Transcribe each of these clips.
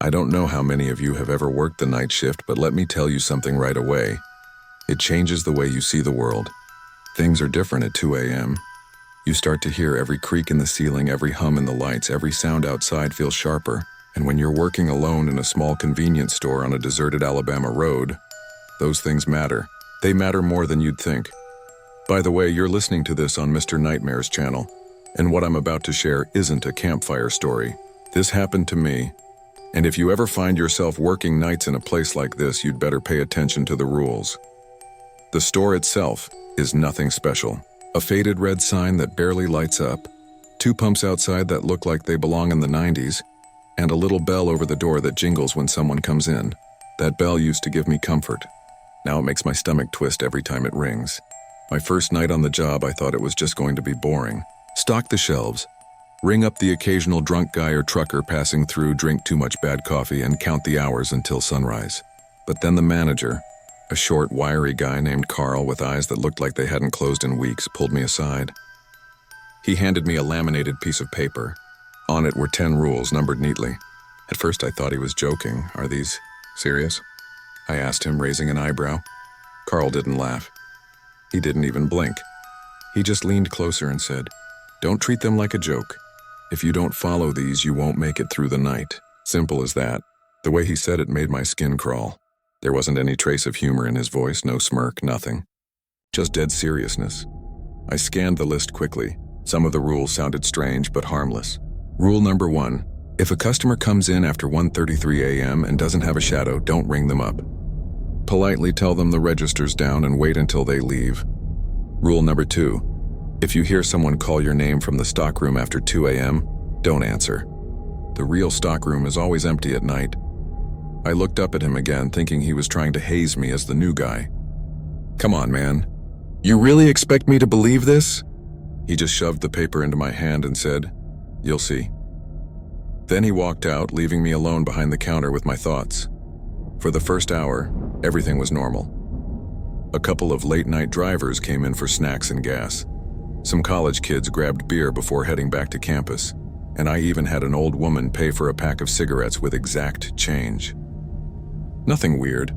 I don't know how many of you have ever worked the night shift, but let me tell you something right away. It changes the way you see the world. Things are different at 2 a.m. You start to hear every creak in the ceiling, every hum in the lights, every sound outside feels sharper. And when you're working alone in a small convenience store on a deserted Alabama road, those things matter. They matter more than you'd think. By the way, you're listening to this on Mr. Nightmare's channel, and what I'm about to share isn't a campfire story. This happened to me, and if you ever find yourself working nights in a place like this, you'd better pay attention to the rules. The store itself is nothing special. A faded red sign that barely lights up, 2 pumps outside that look like they belong in the 90s, and a little bell over the door that jingles when someone comes in. That bell used to give me comfort. Now it makes my stomach twist every time it rings. My first night on the job, I thought it was just going to be boring. Stock the shelves, ring up the occasional drunk guy or trucker passing through, drink too much bad coffee, and count the hours until sunrise. But then the manager, a short, wiry guy named Carl with eyes that looked like they hadn't closed in weeks, pulled me aside. He handed me a laminated piece of paper. On it were 10 rules, numbered neatly. At first I thought he was joking. Are these serious? I asked him, raising an eyebrow. Carl didn't laugh. He didn't even blink. He just leaned closer and said, "Don't treat them like a joke. If you don't follow these, you won't make it through the night." Simple as that. The way he said it made my skin crawl. There wasn't any trace of humor in his voice, no smirk, nothing. Just dead seriousness. I scanned the list quickly. Some of the rules sounded strange but harmless. Rule number 1. If a customer comes in after 1:33 a.m. and doesn't have a shadow, don't ring them up. Politely tell them the register's down and wait until they leave. Rule number 2. If you hear someone call your name from the stockroom after 2 a.m., don't answer. The real stockroom is always empty at night. I looked up at him again, thinking he was trying to haze me as the new guy. "Come on, man. You really expect me to believe this?" He just shoved the paper into my hand and said, "You'll see." Then he walked out, leaving me alone behind the counter with my thoughts. For the first hour, everything was normal. A couple of late-night drivers came in for snacks and gas. Some college kids grabbed beer before heading back to campus, and I even had an old woman pay for a pack of cigarettes with exact change. Nothing weird,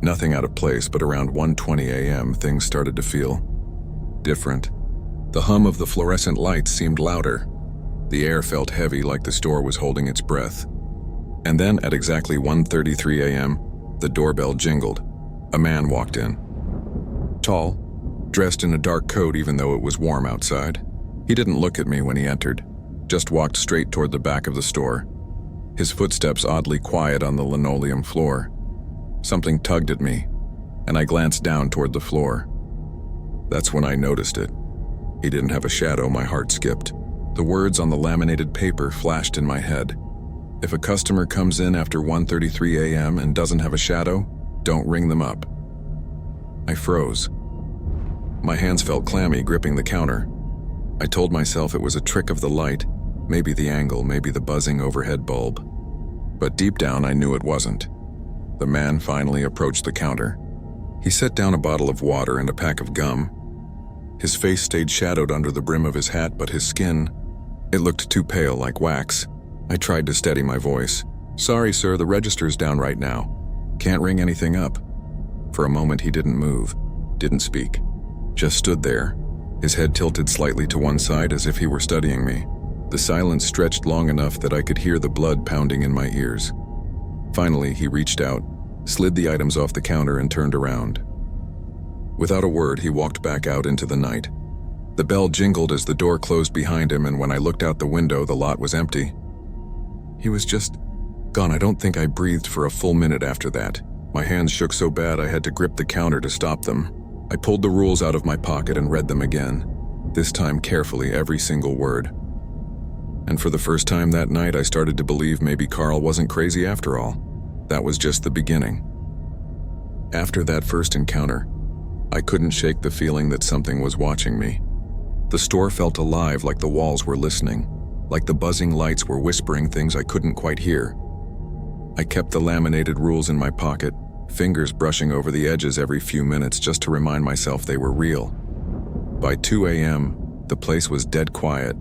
nothing out of place, but around 1:20 a.m. things started to feel different. The hum of the fluorescent lights seemed louder. The air felt heavy, like the store was holding its breath. And then at exactly 1:33 a.m., the doorbell jingled. A man walked in. Tall, dressed in a dark coat even though it was warm outside. He didn't look at me when he entered, just walked straight toward the back of the store. His footsteps oddly quiet on the linoleum floor. Something tugged at me, and I glanced down toward the floor. That's when I noticed it. He didn't have a shadow. My heart skipped. The words on the laminated paper flashed in my head. If a customer comes in after 1:33 a.m. and doesn't have a shadow, don't ring them up. I froze. My hands felt clammy, gripping the counter. I told myself it was a trick of the light, maybe the angle, maybe the buzzing overhead bulb. But deep down, I knew it wasn't. The man finally approached the counter. He set down a bottle of water and a pack of gum. His face stayed shadowed under the brim of his hat, but his skin, it looked too pale, like wax. I tried to steady my voice. "Sorry, sir, the register's down right now. Can't ring anything up." For a moment, he didn't move, didn't speak, just stood there, his head tilted slightly to one side as if he were studying me. The silence stretched long enough that I could hear the blood pounding in my ears. Finally, he reached out, slid the items off the counter, and turned around. Without a word, he walked back out into the night. The bell jingled as the door closed behind him, and when I looked out the window, the lot was empty. He was just gone. I don't think I breathed for a full minute after that. My hands shook so bad I had to grip the counter to stop them. I pulled the rules out of my pocket and read them again, this time carefully, every single word. And for the first time that night, I started to believe maybe Carl wasn't crazy after all. That was just the beginning. After that first encounter, I couldn't shake the feeling that something was watching me. The store felt alive, like the walls were listening, like the buzzing lights were whispering things I couldn't quite hear. I kept the laminated rules in my pocket, fingers brushing over the edges every few minutes just to remind myself they were real. By 2 a.m., the place was dead quiet.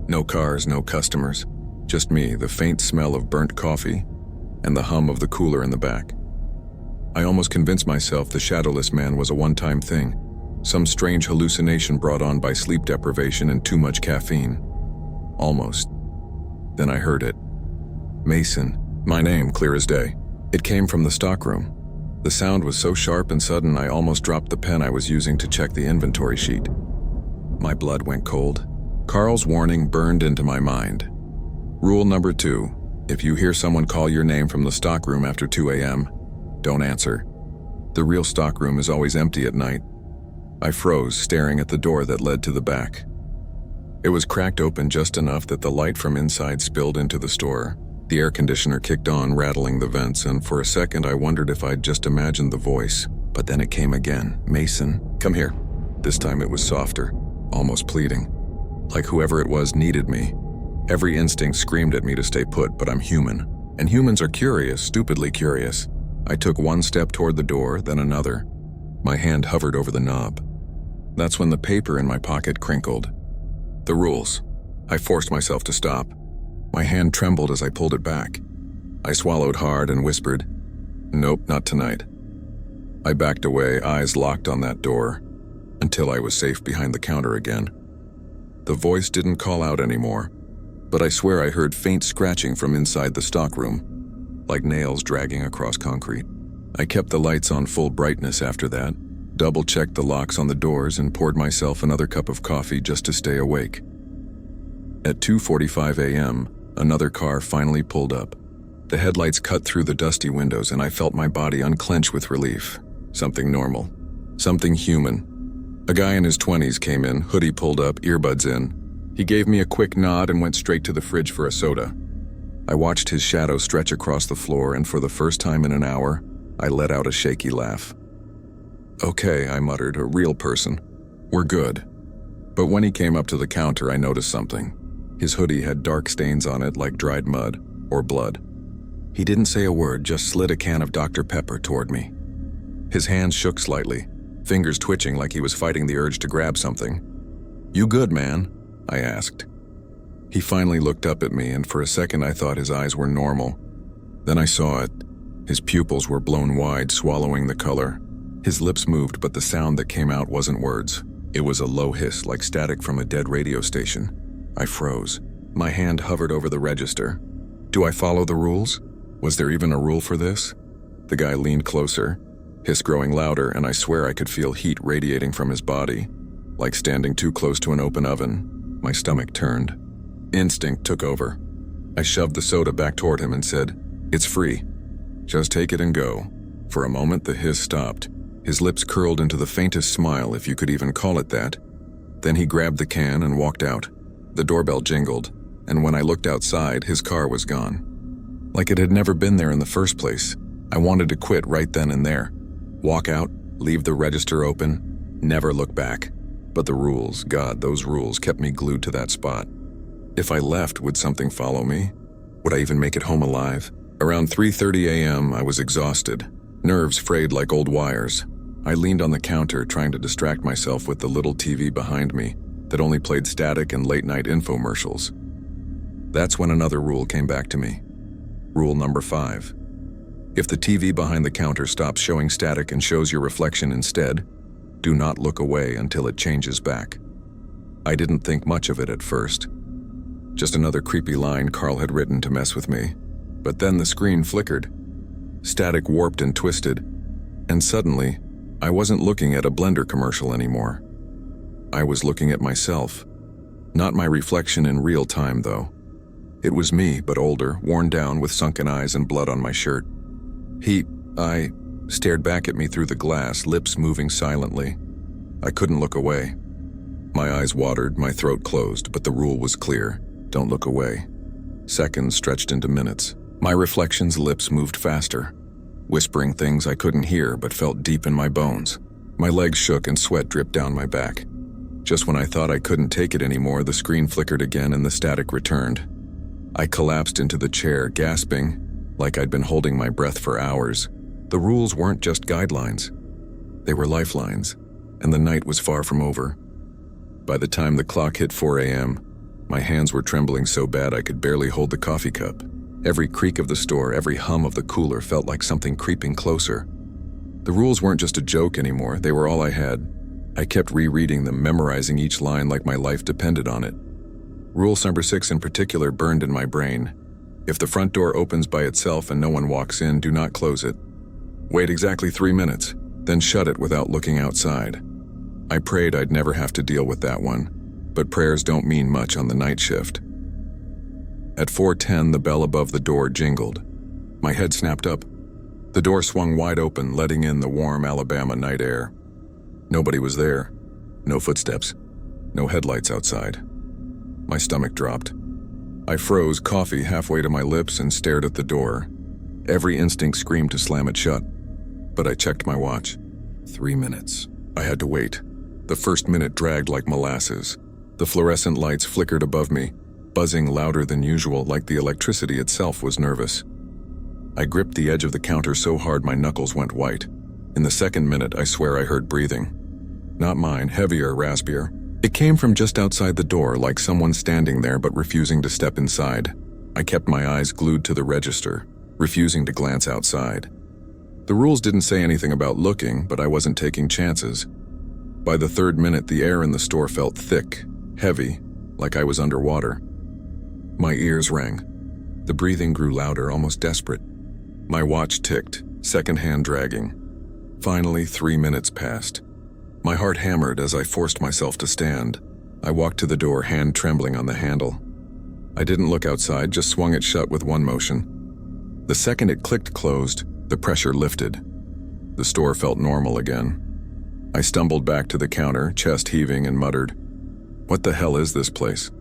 No cars, no customers, just me, the faint smell of burnt coffee, and the hum of the cooler in the back. I almost convinced myself the Shadowless man was a one-time thing, some strange hallucination brought on by sleep deprivation and too much caffeine. Almost. Then I heard it. Mason. My name, clear as day. It came from the stockroom. The sound was so sharp and sudden I almost dropped the pen I was using to check the inventory sheet. My blood went cold. Carl's warning burned into my mind. Rule number 2. If you hear someone call your name from the stockroom after 2 a.m., don't answer. The real stockroom is always empty at night. I froze, staring at the door that led to the back. It was cracked open just enough that the light from inside spilled into the store. The air conditioner kicked on, rattling the vents, and for a second I wondered if I'd just imagined the voice. But then it came again. Mason, come here. This time it was softer, almost pleading. Like whoever it was needed me. Every instinct screamed at me to stay put, but I'm human. And humans are curious, stupidly curious. I took one step toward the door, then another. My hand hovered over the knob. That's when the paper in my pocket crinkled. The rules. I forced myself to stop. My hand trembled as I pulled it back. I swallowed hard and whispered, "Nope, not tonight." I backed away, eyes locked on that door, until I was safe behind the counter again. The voice didn't call out anymore, but I swear I heard faint scratching from inside the stockroom, like nails dragging across concrete. I kept the lights on full brightness after that, double-checked the locks on the doors, and poured myself another cup of coffee just to stay awake. At 2:45 a.m., another car finally pulled up. The headlights cut through the dusty windows and I felt my body unclench with relief. Something normal. Something human. A guy in his 20s came in, hoodie pulled up, earbuds in. He gave me a quick nod and went straight to the fridge for a soda. I watched his shadow stretch across the floor, and for the first time in an hour, I let out a shaky laugh. "Okay," I muttered, "a real person. We're good." But when he came up to the counter, I noticed something. His hoodie had dark stains on it like dried mud or blood. He didn't say a word, just slid a can of Dr. Pepper toward me. His hands shook slightly, fingers twitching like he was fighting the urge to grab something. "You good, man?" I asked. He finally looked up at me, and for a second I thought his eyes were normal. Then I saw it. His pupils were blown wide, swallowing the color. His lips moved, but the sound that came out wasn't words. It was a low hiss, like static from a dead radio station. I froze. My hand hovered over the register. Do I follow the rules? Was there even a rule for this? The guy leaned closer, hiss growing louder, and I swear I could feel heat radiating from his body. Like standing too close to an open oven, my stomach turned. Instinct took over. I shoved the soda back toward him and said, "It's free. Just take it and go." For a moment, the hiss stopped. His lips curled into the faintest smile, if you could even call it that. Then he grabbed the can and walked out. The doorbell jingled, and when I looked outside, his car was gone. Like it had never been there in the first place. I wanted to quit right then and there. Walk out, leave the register open, never look back. But the rules, God, those rules kept me glued to that spot. If I left, would something follow me? Would I even make it home alive? Around 3:30 a.m., I was exhausted, nerves frayed like old wires. I leaned on the counter, trying to distract myself with the little TV behind me that only played static and late-night infomercials. That's when another rule came back to me. Rule number 5. If the TV behind the counter stops showing static and shows your reflection instead, do not look away until it changes back. I didn't think much of it at first. Just another creepy line Carl had written to mess with me. But then the screen flickered. Static warped and twisted, and suddenly, I wasn't looking at a Blender commercial anymore. I was looking at myself. Not my reflection in real time, though. It was me, but older, worn down with sunken eyes and blood on my shirt. I stared back at me through the glass, lips moving silently. I couldn't look away. My eyes watered, my throat closed, but the rule was clear. Don't look away. Seconds stretched into minutes. My reflection's lips moved faster, whispering things I couldn't hear but felt deep in my bones. My legs shook and sweat dripped down my back. Just when I thought I couldn't take it anymore, the screen flickered again and the static returned. I collapsed into the chair, gasping, like I'd been holding my breath for hours. The rules weren't just guidelines. They were lifelines, and the night was far from over. By the time the clock hit 4 a.m., my hands were trembling so bad I could barely hold the coffee cup, Every creak of the store, every hum of the cooler felt like something creeping closer. The rules weren't just a joke anymore, they were all I had. I kept rereading them, memorizing each line like my life depended on it. Rule number 6 in particular burned in my brain. If the front door opens by itself and no one walks in, do not close it. Wait exactly 3 minutes, then shut it without looking outside. I prayed I'd never have to deal with that one, but prayers don't mean much on the night shift. At 4:10, the bell above the door jingled. My head snapped up. The door swung wide open, letting in the warm Alabama night air. Nobody was there. No footsteps. No headlights outside. My stomach dropped. I froze, coffee halfway to my lips, and stared at the door. Every instinct screamed to slam it shut. But I checked my watch. 3 minutes. I had to wait. The first minute dragged like molasses. The fluorescent lights flickered above me, buzzing louder than usual, like the electricity itself was nervous. I gripped the edge of the counter so hard my knuckles went white. In the second minute, I swear I heard breathing. Not mine, heavier, raspier. It came from just outside the door, like someone standing there but refusing to step inside. I kept my eyes glued to the register, refusing to glance outside. The rules didn't say anything about looking, but I wasn't taking chances. By the third minute, the air in the store felt thick, heavy, like I was underwater. My ears rang. The breathing grew louder, almost desperate. My watch ticked, second hand dragging. Finally, 3 minutes passed. My heart hammered as I forced myself to stand. I walked to the door, hand trembling on the handle. I didn't look outside, just swung it shut with one motion. The second it clicked closed, the pressure lifted. The store felt normal again. I stumbled back to the counter, chest heaving, and muttered, "What the hell is this place?"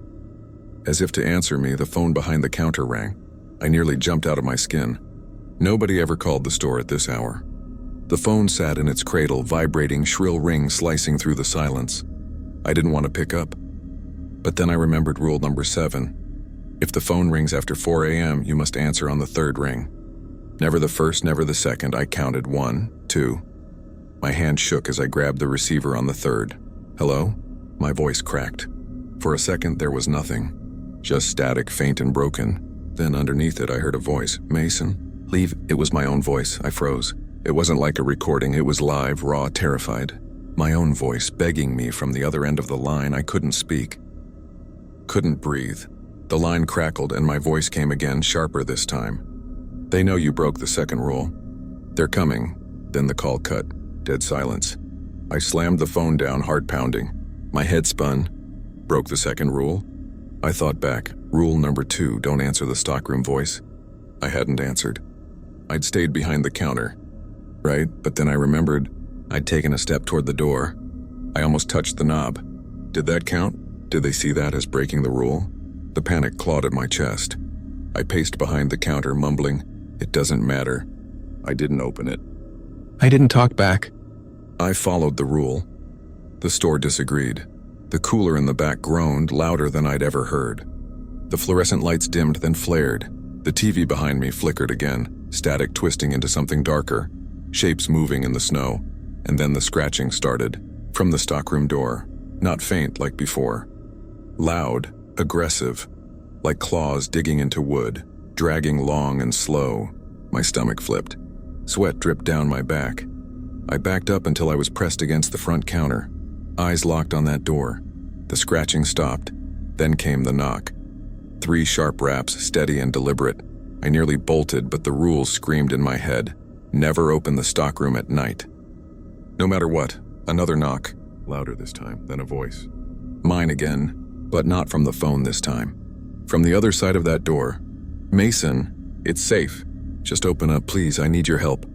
As if to answer me, the phone behind the counter rang. I nearly jumped out of my skin. Nobody ever called the store at this hour. The phone sat in its cradle, vibrating, shrill rings slicing through the silence. I didn't want to pick up. But then I remembered rule number 7. If the phone rings after 4 a.m., you must answer on the third ring. Never the first, never the second. I counted 1, 2. My hand shook as I grabbed the receiver on the third. "Hello?" My voice cracked. For a second, there was nothing. Just static, faint and broken. Then underneath it, I heard a voice. "Mason? Leave." It was my own voice. I froze. It wasn't like a recording. It was live, raw, terrified. My own voice begging me from the other end of the line. I couldn't speak. Couldn't breathe. The line crackled and my voice came again, sharper this time. "They know you broke the second rule. They're coming." Then the call cut. Dead silence. I slammed the phone down, heart pounding. My head spun. Broke the second rule? I thought back. Rule number 2, don't answer the stockroom voice. I hadn't answered. I'd stayed behind the counter. Right, but then I remembered I'd taken a step toward the door. I almost touched the knob. Did that count? Did they see that as breaking the rule? The panic clawed at my chest. I paced behind the counter, mumbling, "It doesn't matter." I didn't open it. I didn't talk back. I followed the rule. The store disagreed. The cooler in the back groaned, louder than I'd ever heard. The fluorescent lights dimmed, then flared. The TV behind me flickered again, static twisting into something darker, shapes moving in the snow, and then the scratching started. From the stockroom door, not faint like before. Loud, aggressive, like claws digging into wood, dragging long and slow. My stomach flipped. Sweat dripped down my back. I backed up until I was pressed against the front counter. Eyes locked on that door. The scratching stopped. Then came the knock. 3 sharp raps, steady and deliberate. I nearly bolted, but the rules screamed in my head. Never open the stockroom at night. No matter what, another knock. Louder this time, then a voice. Mine again, but not from the phone this time. From the other side of that door. "Mason, it's safe. Just open up, please. I need your help."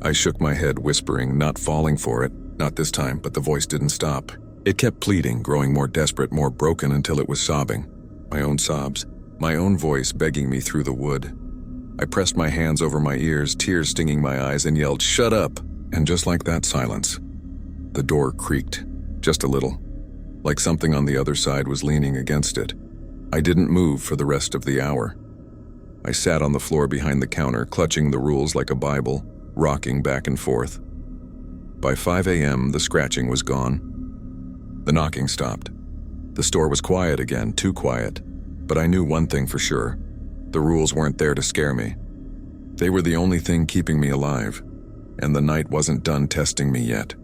I shook my head, whispering, not falling for it. Not this time, but the voice didn't stop. It kept pleading, growing more desperate, more broken until it was sobbing. My own sobs. My own voice begging me through the wood. I pressed my hands over my ears, tears stinging my eyes, and yelled, "Shut up!" And just like that, silence. The door creaked, just a little, like something on the other side was leaning against it. I didn't move for the rest of the hour. I sat on the floor behind the counter, clutching the rules like a Bible, rocking back and forth. By 5 a.m., the scratching was gone. The knocking stopped. The store was quiet again, too quiet. But I knew one thing for sure. The rules weren't there to scare me. They were the only thing keeping me alive, and the night wasn't done testing me yet.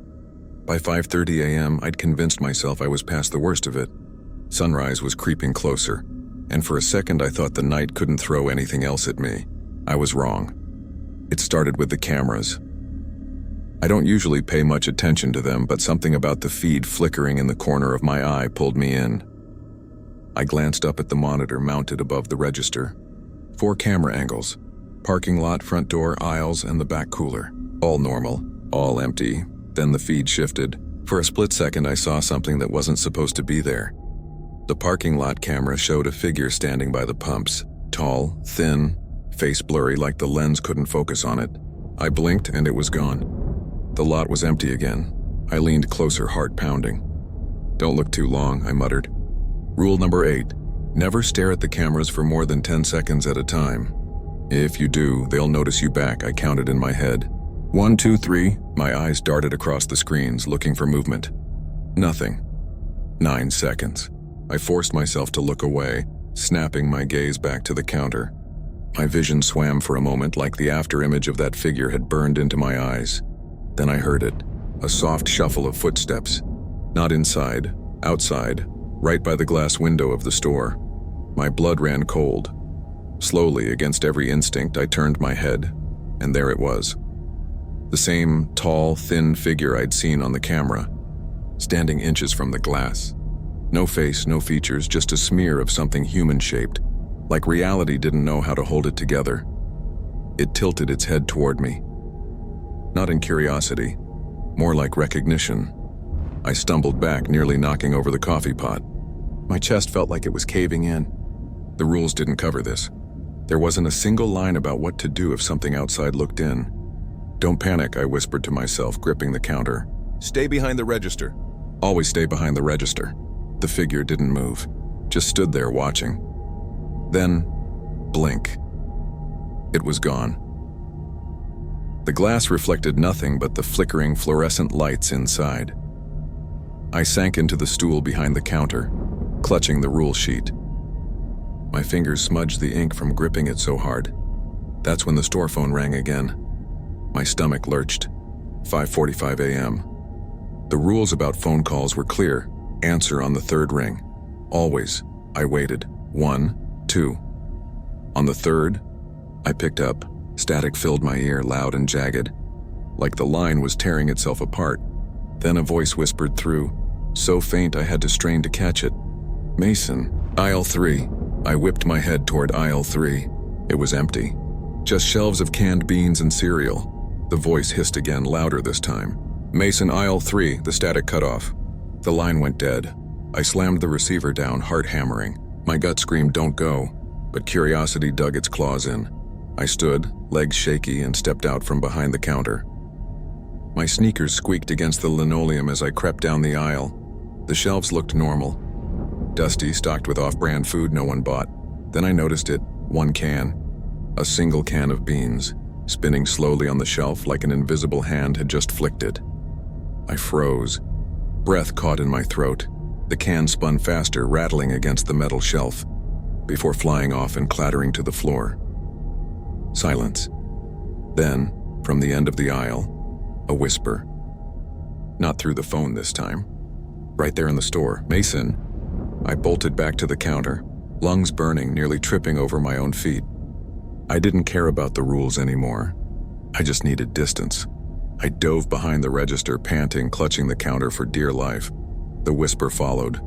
By 5:30 a.m., I'd convinced myself I was past the worst of it. Sunrise was creeping closer, and for a second I thought the night couldn't throw anything else at me. I was wrong. It started with the cameras. I don't usually pay much attention to them, but something about the feed flickering in the corner of my eye pulled me in. I glanced up at the monitor mounted above the register. 4 camera angles: parking lot, front door, aisles, and the back cooler. All normal, all empty. Then the feed shifted. For a split second, I saw something that wasn't supposed to be there. The parking lot camera showed a figure standing by the pumps. Tall, thin, face blurry like the lens couldn't focus on it. I blinked and it was gone. The lot was empty again. I leaned closer, heart pounding. "Don't look too long," I muttered. Rule number 8. Never stare at the cameras for more than 10 seconds at a time. If you do, they'll notice you back, I counted in my head. 1, 2, 3. My eyes darted across the screens, looking for movement. Nothing. 9 seconds. I forced myself to look away, snapping my gaze back to the counter. My vision swam for a moment like the afterimage of that figure had burned into my eyes. Then I heard it, a soft shuffle of footsteps. Not inside, outside, right by the glass window of the store. My blood ran cold. Slowly, against every instinct, I turned my head, and there it was. The same tall, thin figure I'd seen on the camera, standing inches from the glass. No face, no features, just a smear of something human-shaped, like reality didn't know how to hold it together. It tilted its head toward me. Not in curiosity, more like recognition. I stumbled back, nearly knocking over the coffee pot. My chest felt like it was caving in. The rules didn't cover this. There wasn't a single line about what to do if something outside looked in. "Don't panic," I whispered to myself, gripping the counter. "Stay behind the register." Always stay behind the register. The figure didn't move, just stood there watching. Then, blink. It was gone. The glass reflected nothing but the flickering fluorescent lights inside. I sank into the stool behind the counter, clutching the rule sheet. My fingers smudged the ink from gripping it so hard. That's when the store phone rang again. My stomach lurched. 5:45 a.m. The rules about phone calls were clear. Answer on the 3rd ring. Always. I waited. 1, 2. On the 3rd, I picked up. Static filled my ear, loud and jagged, like the line was tearing itself apart. Then a voice whispered through, so faint I had to strain to catch it. "Mason, aisle 3. I whipped my head toward aisle 3. It was empty. Just shelves of canned beans and cereal. The voice hissed again, louder this time. "Mason, aisle 3, the static cut off." The line went dead. I slammed the receiver down, heart hammering. My gut screamed, "Don't go," but curiosity dug its claws in. I stood, legs shaky, and stepped out from behind the counter. My sneakers squeaked against the linoleum as I crept down the aisle. The shelves looked normal. Dusty, stocked with off-brand food no one bought. Then I noticed it, 1 can. A single can of beans, spinning slowly on the shelf like an invisible hand had just flicked it. I froze. Breath caught in my throat. The can spun faster, rattling against the metal shelf, before flying off and clattering to the floor. Silence. Then, from the end of the aisle, a whisper. Not through the phone this time. Right there in the store. "Mason." I bolted back to the counter, lungs burning, nearly tripping over my own feet. I didn't care about the rules anymore. I just needed distance. I dove behind the register, panting, clutching the counter for dear life. The whisper followed.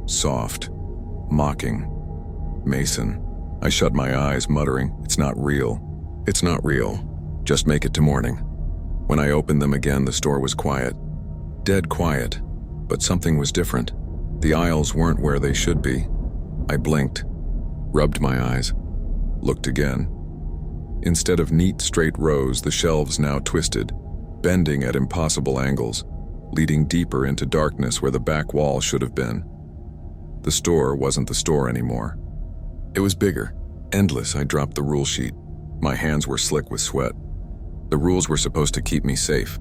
Soft. Mocking. "Mason." I shut my eyes, muttering, "It's not real. It's not real. Just make it to morning." When I opened them again, the store was quiet. Dead quiet. But something was different. The aisles weren't where they should be. I blinked, rubbed my eyes, looked again. Instead of neat, straight rows, the shelves now twisted, bending at impossible angles, leading deeper into darkness where the back wall should have been. The store wasn't the store anymore. It was bigger, endless. I dropped the rule sheet. My hands were slick with sweat. The rules were supposed to keep me safe.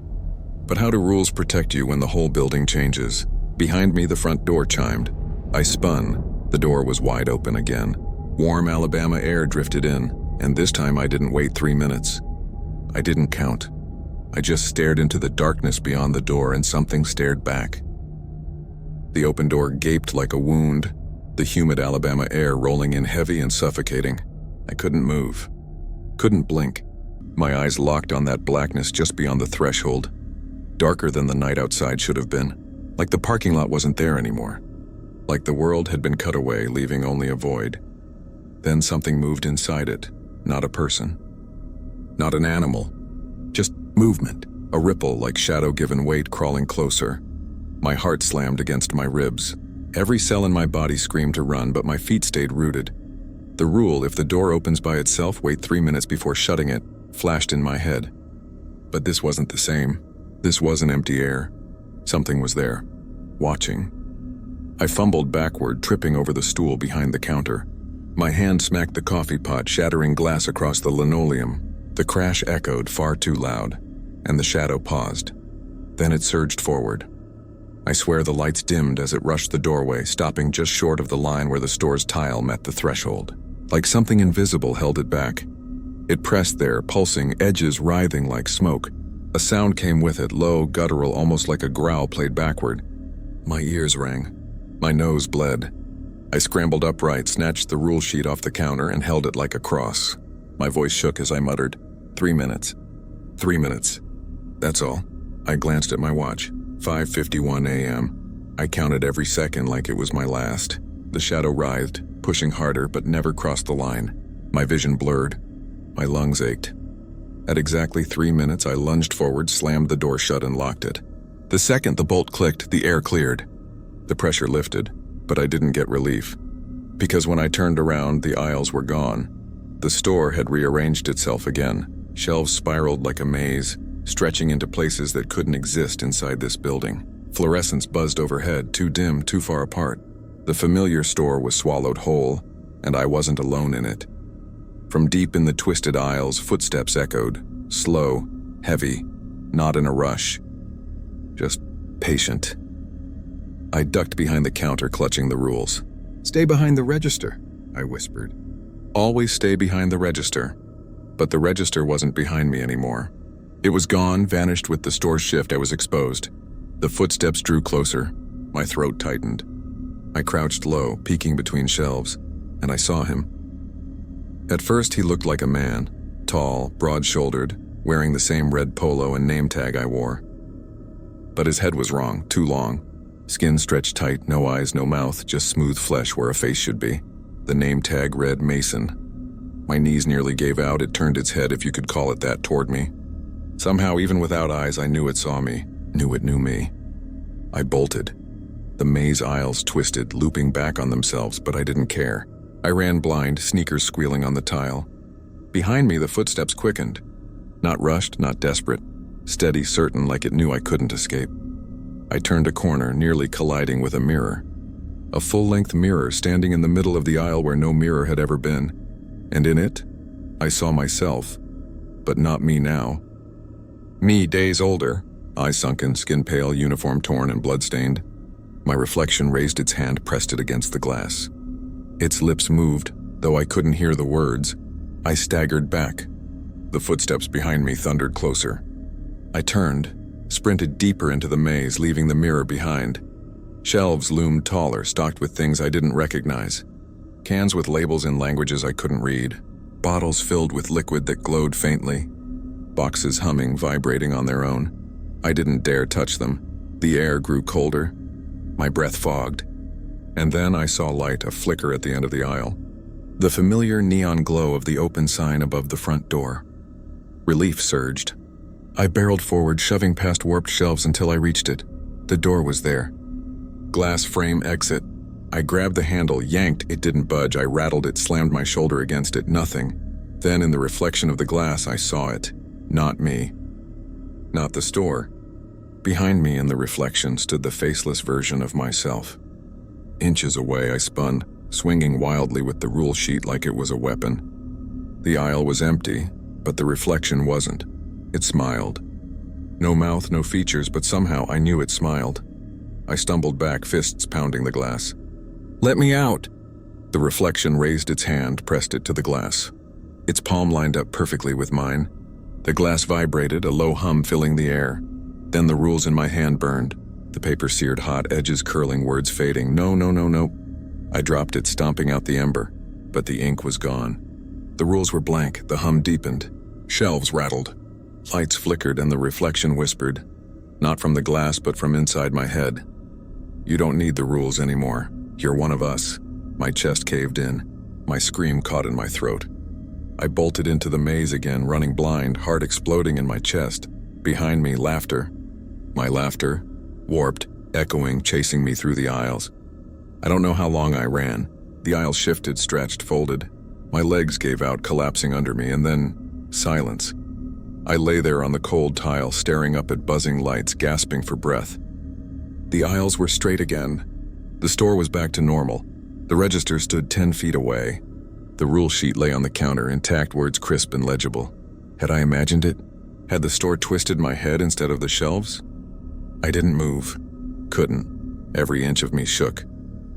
But how do rules protect you when the whole building changes? Behind me, the front door chimed. I spun. The door was wide open again. Warm Alabama air drifted in, and this time I didn't wait 3 minutes. I didn't count. I just stared into the darkness beyond the door, and something stared back. The open door gaped like a wound, the humid Alabama air rolling in heavy and suffocating. I couldn't move, couldn't blink. My eyes locked on that blackness just beyond the threshold, darker than the night outside should have been, like the parking lot wasn't there anymore, like the world had been cut away, leaving only a void. Then something moved inside it, not a person, not an animal, just movement, a ripple like shadow given weight crawling closer. My heart slammed against my ribs. Every cell in my body screamed to run, but my feet stayed rooted. The rule, if the door opens by itself, wait 3 minutes before shutting it, flashed in my head. But this wasn't the same. This wasn't empty air. Something was there, watching. I fumbled backward, tripping over the stool behind the counter. My hand smacked the coffee pot, shattering glass across the linoleum. The crash echoed far too loud, and the shadow paused. Then it surged forward. I swear the lights dimmed as it rushed the doorway, stopping just short of the line where the store's tile met the threshold. Like something invisible held it back. It pressed there, pulsing, edges writhing like smoke. A sound came with it, low, guttural, almost like a growl played backward. My ears rang. My nose bled. I scrambled upright, snatched the rule sheet off the counter, and held it like a cross. My voice shook as I muttered, 3 minutes. 3 minutes. That's all. I glanced at my watch. 5:51 a.m. I counted every second like it was my last. The shadow writhed, pushing harder, but never crossed the line. My vision blurred. My lungs ached. At exactly 3 minutes, I lunged forward, slammed the door shut, and locked it. The second the bolt clicked, the air cleared. The pressure lifted, but I didn't get relief. Because when I turned around, the aisles were gone. The store had rearranged itself again. Shelves spiraled like a maze, stretching into places that couldn't exist inside this building. Fluorescents buzzed overhead, too dim, too far apart. The familiar store was swallowed whole, and I wasn't alone in it. From deep in the twisted aisles, footsteps echoed, slow, heavy, not in a rush, just patient. I ducked behind the counter, clutching the rules. "Stay behind the register," I whispered. "Always stay behind the register." But the register wasn't behind me anymore. It was gone, vanished with the store's shift. I was exposed. The footsteps drew closer. My throat tightened. I crouched low, peeking between shelves, and I saw him. At first, he looked like a man, tall, broad-shouldered, wearing the same red polo and name tag I wore. But his head was wrong, too long. Skin stretched tight, no eyes, no mouth, just smooth flesh where a face should be. The name tag read Mason. My knees nearly gave out. It turned its head, if you could call it that, toward me. Somehow, even without eyes, I knew it saw me, knew it knew me. I bolted. The maze aisles twisted, looping back on themselves, but I didn't care. I ran blind, sneakers squealing on the tile. Behind me, the footsteps quickened. Not rushed, not desperate. Steady, certain, like it knew I couldn't escape. I turned a corner, nearly colliding with a mirror. A full-length mirror standing in the middle of the aisle where no mirror had ever been. And in it, I saw myself, but not me now. Me, days older, eyes sunken, skin pale, uniform torn and bloodstained. My reflection raised its hand, pressed it against the glass. Its lips moved, though I couldn't hear the words. I staggered back. The footsteps behind me thundered closer. I turned, sprinted deeper into the maze, leaving the mirror behind. Shelves loomed taller, stocked with things I didn't recognize. Cans with labels in languages I couldn't read. Bottles filled with liquid that glowed faintly. Boxes humming, vibrating on their own. I didn't dare touch them. The air grew colder. My breath fogged. And then I saw light, a flicker at the end of the aisle. The familiar neon glow of the open sign above the front door. Relief surged. I barreled forward, shoving past warped shelves until I reached it. The door was there. Glass frame exit. I grabbed the handle, yanked. It didn't budge. I rattled it, slammed my shoulder against it. Nothing. Then in the reflection of the glass, I saw it. Not me. Not the store. Behind me in the reflection stood the faceless version of myself. Inches away, I spun, swinging wildly with the rule sheet like it was a weapon. The aisle was empty, but the reflection wasn't. It smiled. No mouth, no features, but somehow I knew it smiled. I stumbled back, fists pounding the glass. "Let me out!" The reflection raised its hand, pressed it to the glass. Its palm lined up perfectly with mine. The glass vibrated, a low hum filling the air. Then the rules in my hand burned. The paper seared hot, edges curling, words fading. No, no, no, no. I dropped it, stomping out the ember, but the ink was gone. The rules were blank, the hum deepened. Shelves rattled. Lights flickered and the reflection whispered, not from the glass but from inside my head. You don't need the rules anymore. You're one of us. My chest caved in. My scream caught in my throat. I bolted into the maze again, running blind, heart exploding in my chest. Behind me, laughter. My laughter, warped, echoing, chasing me through the aisles. I don't know how long I ran. The aisles shifted, stretched, folded. My legs gave out, collapsing under me, and then silence. I lay there on the cold tile, staring up at buzzing lights, gasping for breath. The aisles were straight again. The store was back to normal. The register stood 10 feet away. The rule sheet lay on the counter, intact, words crisp and legible. Had I imagined it? Had the store twisted my head instead of the shelves? I didn't move. Couldn't. Every inch of me shook.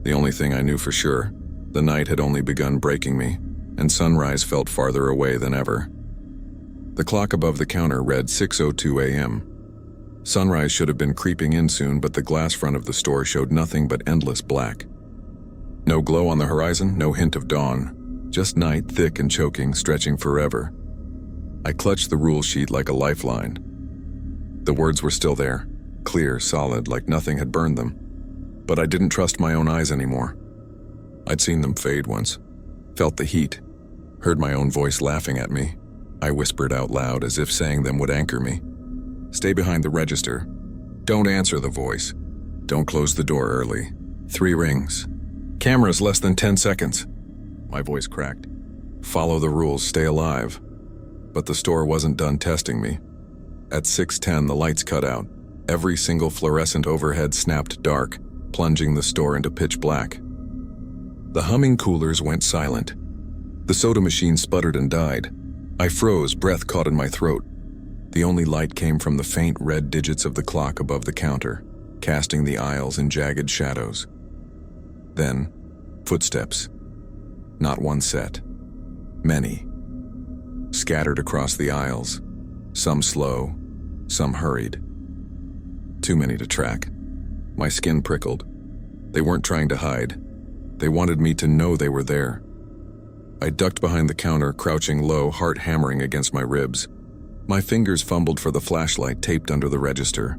The only thing I knew for sure, the night had only begun breaking me, and sunrise felt farther away than ever. The clock above the counter read 6:02 a.m. Sunrise should have been creeping in soon, but the glass front of the store showed nothing but endless black. No glow on the horizon, no hint of dawn. Just night, thick and choking, stretching forever. I clutched the rule sheet like a lifeline. The words were still there, clear, solid, like nothing had burned them. But I didn't trust my own eyes anymore. I'd seen them fade once, felt the heat, heard my own voice laughing at me. I whispered out loud as if saying them would anchor me. Stay behind the register. Don't answer the voice. Don't close the door early. 3 rings. Cameras less than 10 seconds. My voice cracked. Follow the rules, stay alive. But the store wasn't done testing me. At 6:10, the lights cut out. Every single fluorescent overhead snapped dark, plunging the store into pitch black. The humming coolers went silent. The soda machine sputtered and died. I froze, breath caught in my throat. The only light came from the faint red digits of the clock above the counter, casting the aisles in jagged shadows. Then, footsteps. Not one set. Many. Scattered across the aisles. Some slow, some hurried. Too many to track. My skin prickled. They weren't trying to hide. They wanted me to know they were there. I ducked behind the counter, crouching low, heart hammering against my ribs. My fingers fumbled for the flashlight taped under the register.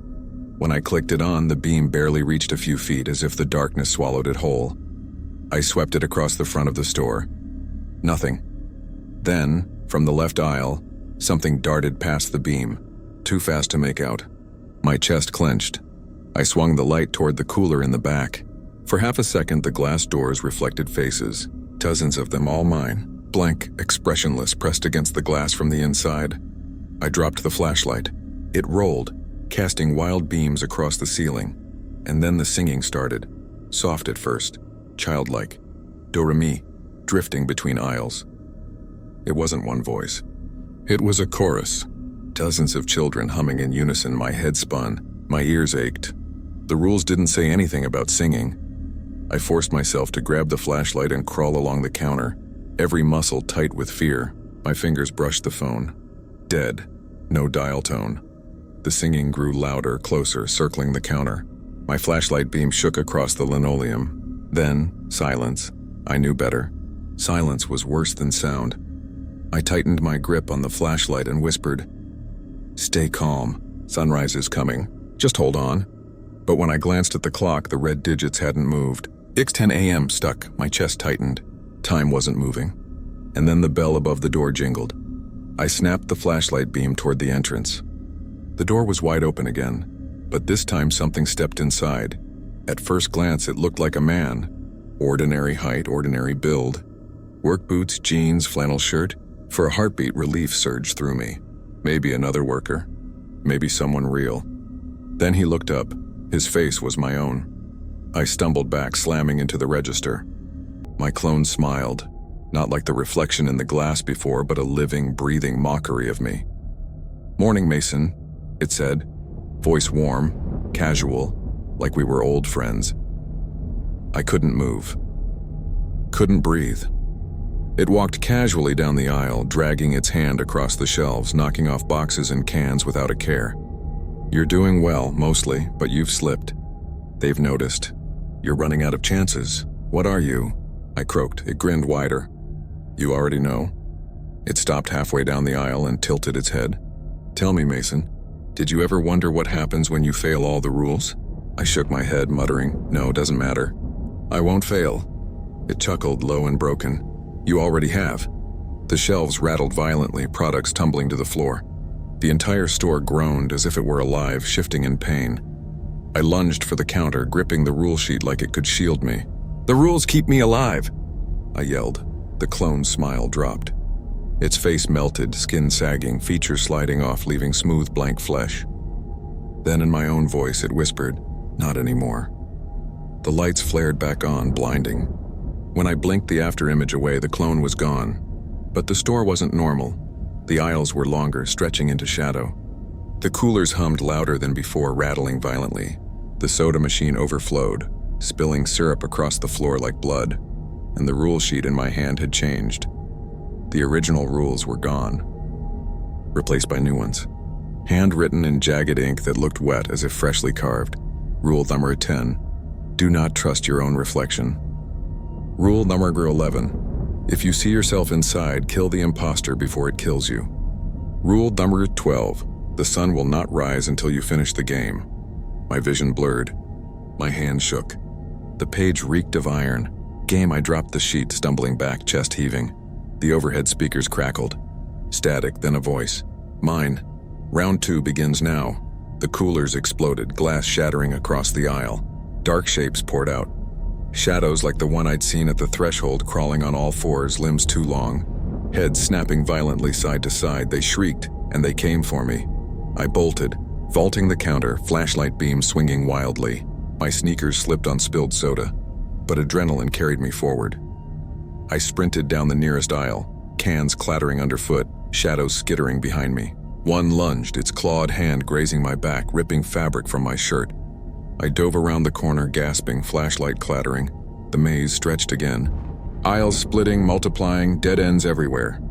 When I clicked it on, the beam barely reached a few feet, as if the darkness swallowed it whole. I swept it across the front of the store. Nothing. Then, from the left aisle, something darted past the beam, too fast to make out. My chest clenched. I swung the light toward the cooler in the back. For half a second, the glass doors reflected faces, dozens of them, all mine, blank, expressionless, pressed against the glass from the inside. I dropped the flashlight. It rolled, casting wild beams across the ceiling. And then the singing started, soft at first, childlike, do-re-mi, drifting between aisles. It wasn't one voice. It was a chorus. Dozens of children humming in unison. My head spun. My ears ached. The rules didn't say anything about singing. I forced myself to grab the flashlight and crawl along the counter, every muscle tight with fear. My fingers brushed the phone. Dead. No dial tone. The singing grew louder, closer, circling the counter. My flashlight beam shook across the linoleum. Then, silence. I knew better. Silence was worse than sound. I tightened my grip on the flashlight and whispered, "Stay calm. Sunrise is coming. Just hold on." But when I glanced at the clock, the red digits hadn't moved. 6:10 a.m. stuck. My chest tightened. Time wasn't moving. And then the bell above the door jingled. I snapped the flashlight beam toward the entrance. The door was wide open again, but this time something stepped inside. At first glance, it looked like a man. Ordinary height, ordinary build. Work boots, jeans, flannel shirt. For a heartbeat, relief surged through me. Maybe another worker. Maybe someone real. Then he looked up. His face was my own. I stumbled back, slamming into the register. My clone smiled, not like the reflection in the glass before, but a living, breathing mockery of me. "Morning, Mason," it said, voice warm, casual, like we were old friends. I couldn't move. couldn't breathe. It walked casually down the aisle, dragging its hand across the shelves, knocking off boxes and cans without a care. You're doing well, mostly, but you've slipped. They've noticed. You're running out of chances. What are you? I croaked. It grinned wider. You already know. It stopped halfway down the aisle and tilted its head. Tell me, Mason, did you ever wonder what happens when you fail all the rules? I shook my head, muttering, no, doesn't matter. I won't fail. It chuckled, low and broken. You already have. The shelves rattled violently, products tumbling to the floor. The entire store groaned as if it were alive, shifting in pain. I lunged for the counter, gripping the rule sheet like it could shield me. The rules keep me alive, I yelled. The clone's smile dropped. Its face melted, skin sagging, features sliding off, leaving smooth, blank flesh. Then in my own voice, it whispered, not anymore. The lights flared back on, blinding. When I blinked the afterimage away, the clone was gone. But the store wasn't normal. The aisles were longer, stretching into shadow. The coolers hummed louder than before, rattling violently. The soda machine overflowed, spilling syrup across the floor like blood, and the rule sheet in my hand had changed. The original rules were gone, replaced by new ones. Handwritten in jagged ink that looked wet as if freshly carved. Rule number 10, do not trust your own reflection. Rule number 11, if you see yourself inside, kill the imposter before it kills you. Rule number 12, the sun will not rise until you finish the game. My vision blurred. My hand shook. The page reeked of iron. Game, I dropped the sheet, stumbling back, chest heaving. The overhead speakers crackled. Static, then a voice. Mine. Round 2 begins now. The coolers exploded, glass shattering across the aisle. Dark shapes poured out. Shadows like the one I'd seen at the threshold, crawling on all fours, limbs too long. Heads snapping violently side to side, they shrieked, and they came for me. I bolted, vaulting the counter, flashlight beam swinging wildly. My sneakers slipped on spilled soda, but adrenaline carried me forward. I sprinted down the nearest aisle, cans clattering underfoot, shadows skittering behind me. One lunged, its clawed hand grazing my back, ripping fabric from my shirt. I dove around the corner, gasping, flashlight clattering. The maze stretched again. Aisles splitting, multiplying, dead ends everywhere.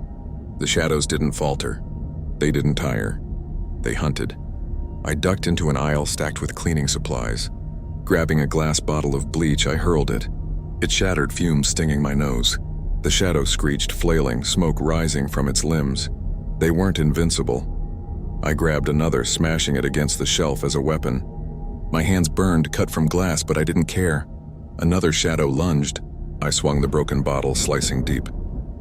The shadows didn't falter. They didn't tire. They hunted. I ducked into an aisle stacked with cleaning supplies. Grabbing a glass bottle of bleach, I hurled it. It shattered, fumes stinging my nose. The shadow screeched, flailing, smoke rising from its limbs. They weren't invincible. I grabbed another, smashing it against the shelf as a weapon. My hands burned, cut from glass, but I didn't care. Another shadow lunged. I swung the broken bottle, slicing deep.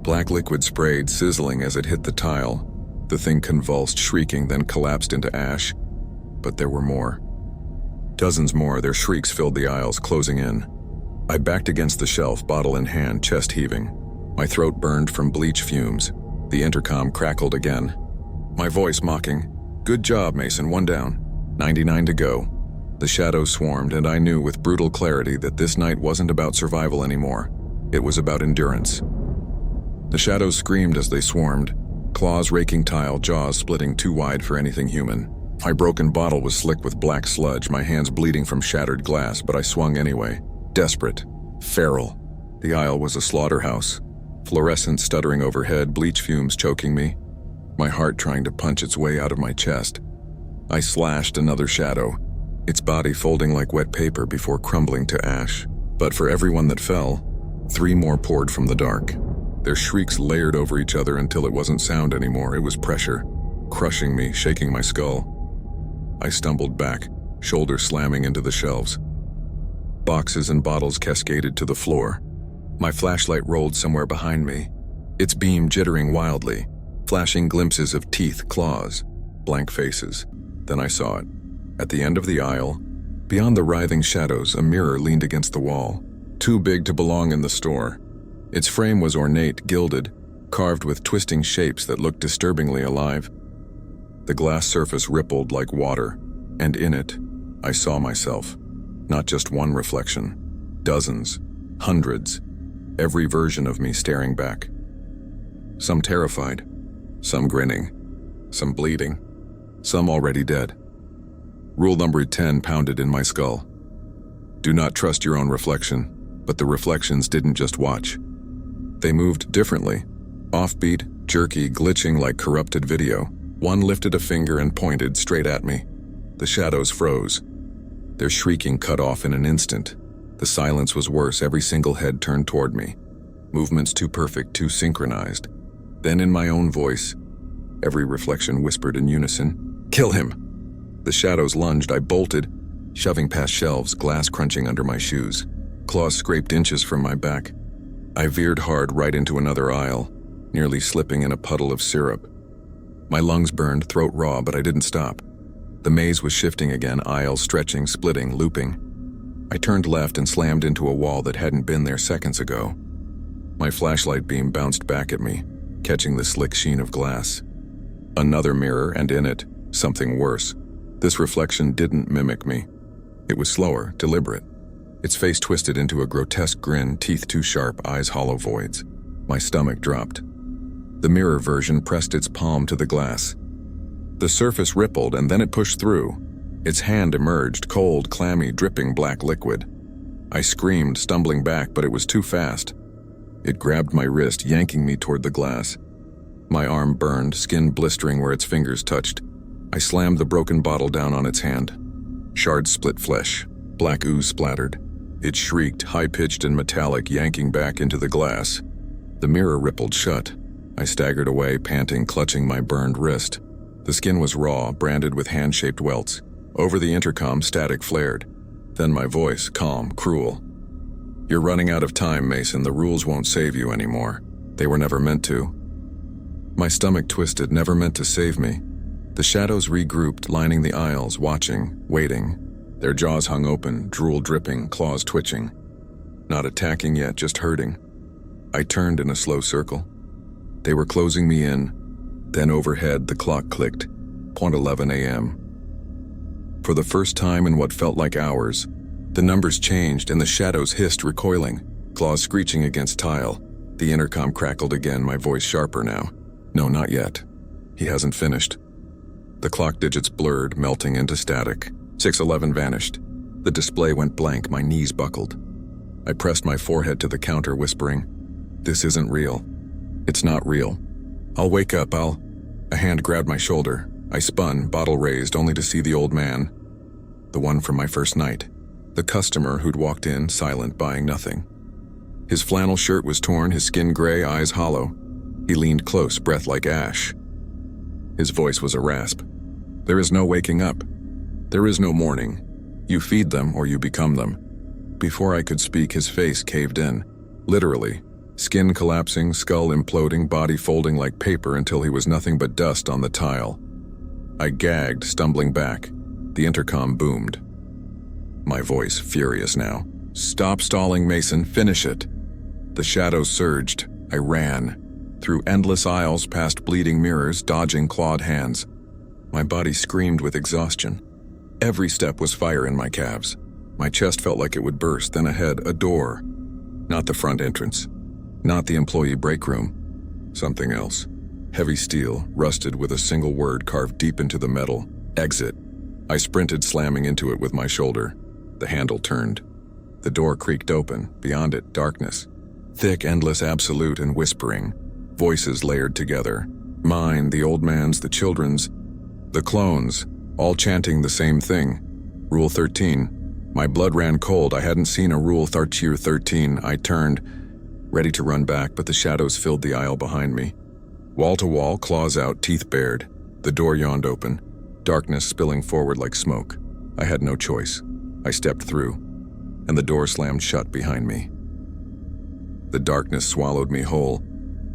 Black liquid sprayed, sizzling as it hit the tile. The thing convulsed, shrieking, then collapsed into ash. But there were more. Dozens more, their shrieks filled the aisles, closing in. I backed against the shelf, bottle in hand, chest heaving. My throat burned from bleach fumes. The intercom crackled again. My voice mocking. Good job, Mason, 1 down. 99 to go. The shadows swarmed, and I knew with brutal clarity that this night wasn't about survival anymore. It was about endurance. The shadows screamed as they swarmed, claws raking tile, jaws splitting too wide for anything human. My broken bottle was slick with black sludge, my hands bleeding from shattered glass, but I swung anyway. Desperate. Feral. The aisle was a slaughterhouse. Fluorescent stuttering overhead, bleach fumes choking me. My heart trying to punch its way out of my chest. I slashed another shadow, its body folding like wet paper before crumbling to ash. But for every one that fell, 3 more poured from the dark. Their shrieks layered over each other until it wasn't sound anymore, it was pressure, crushing me, shaking my skull. I stumbled back, shoulders slamming into the shelves. Boxes and bottles cascaded to the floor. My flashlight rolled somewhere behind me, its beam jittering wildly, flashing glimpses of teeth, claws, blank faces. Then I saw it. At the end of the aisle, beyond the writhing shadows, a mirror leaned against the wall, too big to belong in the store. Its frame was ornate, gilded, carved with twisting shapes that looked disturbingly alive. The glass surface rippled like water, and in it, I saw myself. Not just one reflection, dozens, hundreds, every version of me staring back. Some terrified, some grinning, some bleeding, some already dead. Rule number 10 pounded in my skull. Do not trust your own reflection, but the reflections didn't just watch. They moved differently. Offbeat, jerky, glitching like corrupted video. One lifted a finger and pointed straight at me. The shadows froze. Their shrieking cut off in an instant. The silence was worse, every single head turned toward me. Movements too perfect, too synchronized. Then in my own voice, every reflection whispered in unison, "Kill him!" The shadows lunged, I bolted, shoving past shelves, glass crunching under my shoes. Claws scraped inches from my back. I veered hard right into another aisle, nearly slipping in a puddle of syrup. My lungs burned, throat raw, but I didn't stop. The maze was shifting again, aisles stretching, splitting, looping. I turned left and slammed into a wall that hadn't been there seconds ago. My flashlight beam bounced back at me, catching the slick sheen of glass. Another mirror, and in it, something worse. This reflection didn't mimic me. It was slower, deliberate. Its face twisted into a grotesque grin, teeth too sharp, eyes hollow voids. My stomach dropped. The mirror version pressed its palm to the glass. The surface rippled, and then it pushed through. Its hand emerged, cold, clammy, dripping black liquid. I screamed, stumbling back, but it was too fast. It grabbed my wrist, yanking me toward the glass. My arm burned, skin blistering where its fingers touched. I slammed the broken bottle down on its hand. Shards split flesh. Black ooze splattered. It shrieked, high-pitched and metallic, yanking back into the glass. The mirror rippled shut. I staggered away, panting, clutching my burned wrist. The skin was raw, branded with hand-shaped welts. Over the intercom, static flared. Then my voice, calm, cruel. "You're running out of time, Mason. The rules won't save you anymore. They were never meant to." My stomach twisted, never meant to save me. The shadows regrouped, lining the aisles, watching, waiting. Their jaws hung open, drool dripping, claws twitching. Not attacking yet, just hurting. I turned in a slow circle. They were closing me in. Then overhead, the clock clicked. 11 a.m. For the first time in what felt like hours, the numbers changed and the shadows hissed, recoiling, claws screeching against tile. The intercom crackled again, my voice sharper now. "No, not yet. He hasn't finished." The clock digits blurred, melting into static. 6:11 vanished. The display went blank, my knees buckled. I pressed my forehead to the counter, whispering, "This isn't real. It's not real. I'll wake up, A hand grabbed my shoulder. I spun, bottle raised, only to see the old man. The one from my first night. The customer who'd walked in, silent, buying nothing. His flannel shirt was torn, his skin gray, eyes hollow. He leaned close, breath like ash. His voice was a rasp. "There is no waking up. There is no morning. You feed them or you become them." Before I could speak, his face caved in. Literally. Skin collapsing, skull imploding, body folding like paper until he was nothing but dust on the tile. I gagged, stumbling back. The intercom boomed. My voice, furious now. "Stop stalling, Mason. Finish it." The shadows surged. I ran. Through endless aisles, past bleeding mirrors, dodging clawed hands. My body screamed with exhaustion. Every step was fire in my calves. My chest felt like it would burst, then ahead, a door. Not the front entrance. Not the employee break room. Something else. Heavy steel, rusted with a single word carved deep into the metal. "Exit." I sprinted, slamming into it with my shoulder. The handle turned. The door creaked open. Beyond it, darkness. Thick, endless absolute and whispering. Voices layered together. Mine, the old man's, the children's. The clones, all chanting the same thing. Rule 13. My blood ran cold. I hadn't seen a Rule 13. I turned, ready to run back, but the shadows filled the aisle behind me. Wall to wall, claws out, teeth bared. The door yawned open, darkness spilling forward like smoke. I had no choice. I stepped through, and the door slammed shut behind me. The darkness swallowed me whole.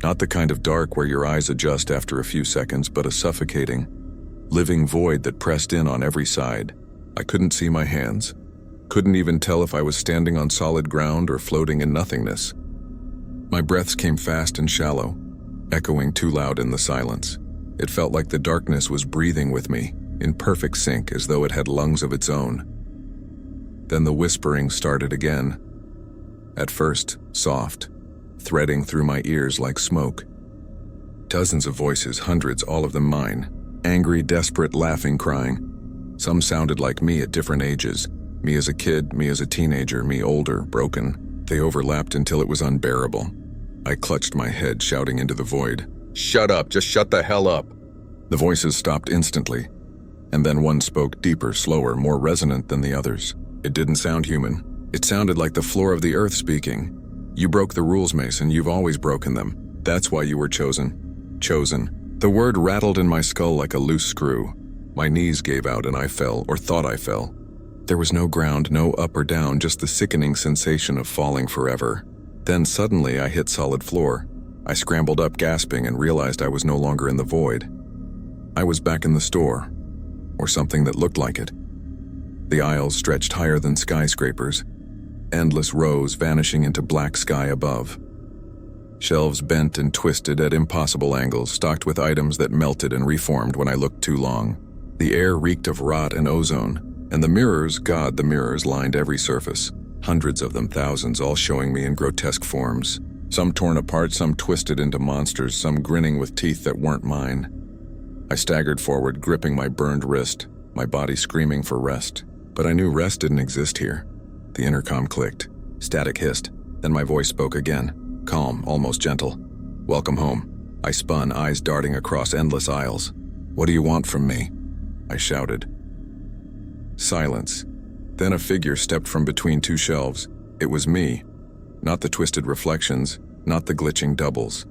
Not the kind of dark where your eyes adjust after a few seconds, but a suffocating, living void that pressed in on every side. I couldn't see my hands. Couldn't even tell if I was standing on solid ground or floating in nothingness. My breaths came fast and shallow, echoing too loud in the silence. It felt like the darkness was breathing with me, in perfect sync, as though it had lungs of its own. Then the whispering started again. At first, soft, threading through my ears like smoke. Dozens of voices, hundreds, all of them mine. Angry, desperate, laughing, crying. Some sounded like me at different ages. Me as a kid, me as a teenager, me older, broken. They overlapped until it was unbearable. I clutched my head, shouting into the void. "Shut up, just shut the hell up!" The voices stopped instantly, and then one spoke deeper, slower, more resonant than the others. It didn't sound human. It sounded like the floor of the earth speaking. "You broke the rules, Mason. You've always broken them. That's why you were chosen." Chosen. The word rattled in my skull like a loose screw. My knees gave out and I fell, or thought I fell. There was no ground, no up or down, just the sickening sensation of falling forever. Then suddenly I hit solid floor. I scrambled up, gasping, and realized I was no longer in the void. I was back in the store, or something that looked like it. The aisles stretched higher than skyscrapers, endless rows vanishing into black sky above. Shelves bent and twisted at impossible angles, stocked with items that melted and reformed when I looked too long. The air reeked of rot and ozone, and the mirrors, God, the mirrors lined every surface. Hundreds of them, thousands, all showing me in grotesque forms. Some torn apart, some twisted into monsters, some grinning with teeth that weren't mine. I staggered forward, gripping my burned wrist, my body screaming for rest. But I knew rest didn't exist here. The intercom clicked. Static hissed. Then my voice spoke again. Calm, almost gentle. "Welcome home." I spun, eyes darting across endless aisles. "What do you want from me?" I shouted. Silence. Then a figure stepped from between two shelves. It was me. Not the twisted reflections, not the glitching doubles.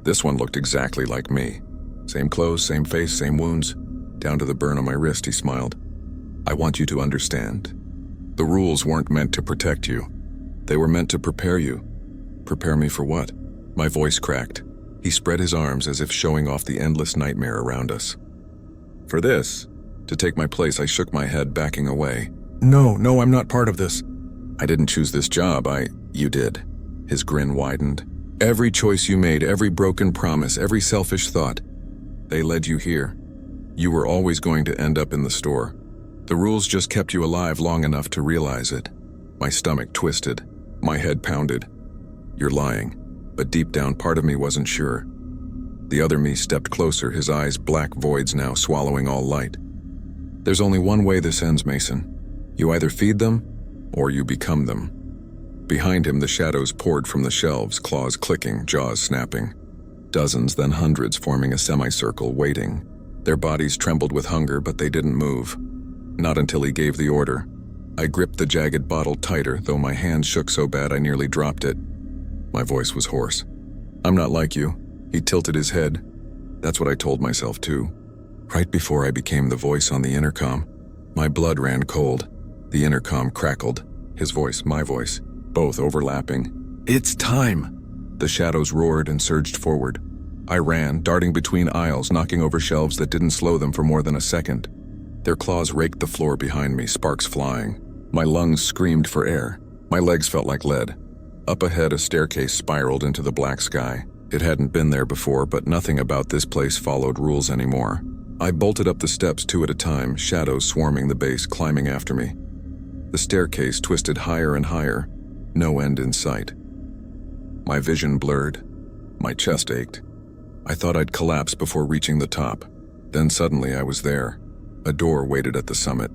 This one looked exactly like me. Same clothes, same face, same wounds. Down to the burn on my wrist, he smiled. "I want you to understand. The rules weren't meant to protect you. They were meant to prepare you." Prepare me for what? My voice cracked. He spread his arms as if showing off the endless nightmare around us. "For this, to take my place," I shook my head, backing away. No, I'm not part of this." "I didn't choose this job, You did." His grin widened. "Every choice you made, every broken promise, every selfish thought, they led you here. You were always going to end up in the store. The rules just kept you alive long enough to realize it." My stomach twisted. My head pounded. "You're lying." But deep down, part of me wasn't sure. The other me stepped closer, his eyes black voids now, swallowing all light. "There's only one way this ends, Mason. You either feed them, or you become them." Behind him, the shadows poured from the shelves, claws clicking, jaws snapping. Dozens, then hundreds, forming a semicircle, waiting. Their bodies trembled with hunger, but they didn't move. Not until he gave the order. I gripped the jagged bottle tighter, though my hand shook so bad I nearly dropped it. My voice was hoarse. "I'm not like you." He tilted his head. That's what I told myself too. Right before I became the voice on the intercom, my blood ran cold. The intercom crackled. His voice, my voice, both overlapping. "It's time!" The shadows roared and surged forward. I ran, darting between aisles, knocking over shelves that didn't slow them for more than a second. Their claws raked the floor behind me, sparks flying. My lungs screamed for air. My legs felt like lead. Up ahead, a staircase spiraled into the black sky. It hadn't been there before, but nothing about this place followed rules anymore. I bolted up the steps 2 at a time, shadows swarming the base, climbing after me. The staircase twisted higher and higher, no end in sight. My vision blurred. My chest ached. I thought I'd collapse before reaching the top. Then suddenly I was there. A door waited at the summit.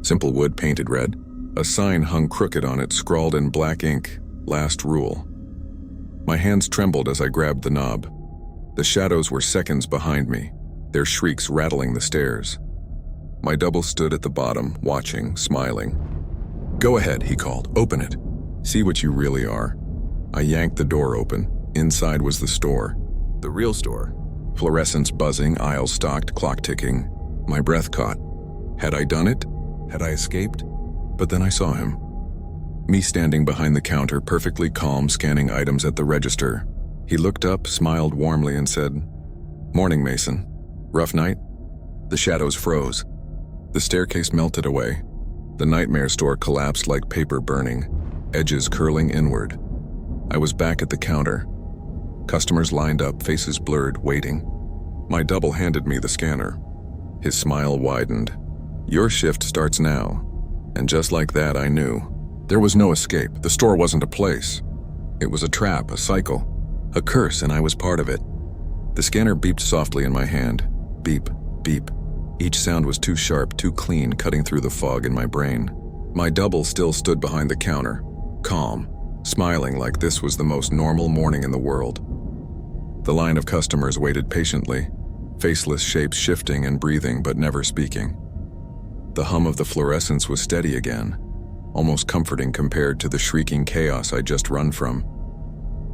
Simple wood painted red. A sign hung crooked on it, scrawled in black ink, "Last Rule." My hands trembled as I grabbed the knob. The shadows were seconds behind me, their shrieks rattling the stairs. My double stood at the bottom, watching, smiling. "Go ahead," he called. "Open it. See what you really are." I yanked the door open. Inside was the store. The real store. Fluorescents buzzing, aisles stocked, clock ticking. My breath caught. Had I done it? Had I escaped? But then I saw him. Me standing behind the counter, perfectly calm, scanning items at the register. He looked up, smiled warmly, and said, "Morning, Mason. Rough night?" The shadows froze. The staircase melted away. The nightmare store collapsed like paper burning, edges curling inward. I was back at the counter. Customers lined up, faces blurred, waiting. My double handed me the scanner. His smile widened. "Your shift starts now." And just like that, I knew. There was no escape. The store wasn't a place. It was a trap, a cycle, a curse, and I was part of it. The scanner beeped softly in my hand. Beep, beep. Each sound was too sharp, too clean, cutting through the fog in my brain. My double still stood behind the counter, calm, smiling like this was the most normal morning in the world. The line of customers waited patiently, faceless shapes shifting and breathing but never speaking. The hum of the fluorescence was steady again, almost comforting compared to the shrieking chaos I'd just run from.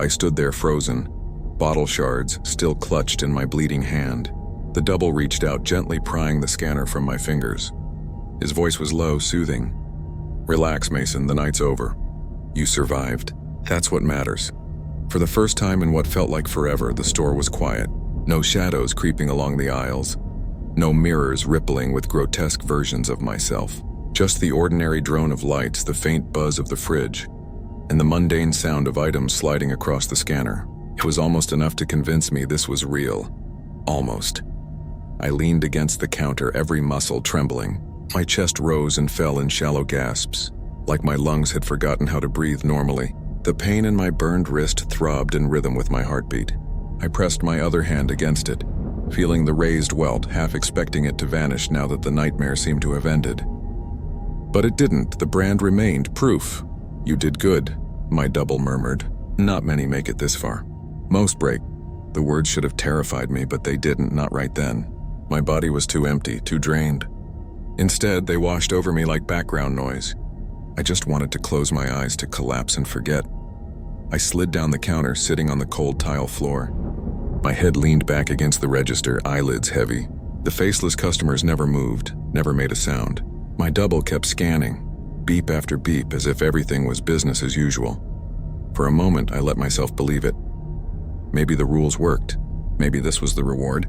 I stood there frozen, bottle shards still clutched in my bleeding hand. The double reached out, gently prying the scanner from my fingers. His voice was low, soothing. "Relax, Mason, the night's over. You survived. That's what matters." For the first time in what felt like forever, the store was quiet. No shadows creeping along the aisles. No mirrors rippling with grotesque versions of myself. Just the ordinary drone of lights, the faint buzz of the fridge, and the mundane sound of items sliding across the scanner. It was almost enough to convince me this was real. Almost. I leaned against the counter, every muscle trembling. My chest rose and fell in shallow gasps, like my lungs had forgotten how to breathe normally. The pain in my burned wrist throbbed in rhythm with my heartbeat. I pressed my other hand against it, feeling the raised welt, half expecting it to vanish now that the nightmare seemed to have ended. But it didn't. The brand remained. Proof. "You did good," my double murmured. "Not many make it this far. Most break." The words should have terrified me, but they didn't, not right then. My body was too empty, too drained. Instead, they washed over me like background noise. I just wanted to close my eyes, to collapse and forget. I slid down the counter, sitting on the cold tile floor. My head leaned back against the register, eyelids heavy. The faceless customers never moved, never made a sound. My double kept scanning, beep after beep, as if everything was business as usual. For a moment, I let myself believe it. Maybe the rules worked. Maybe this was the reward.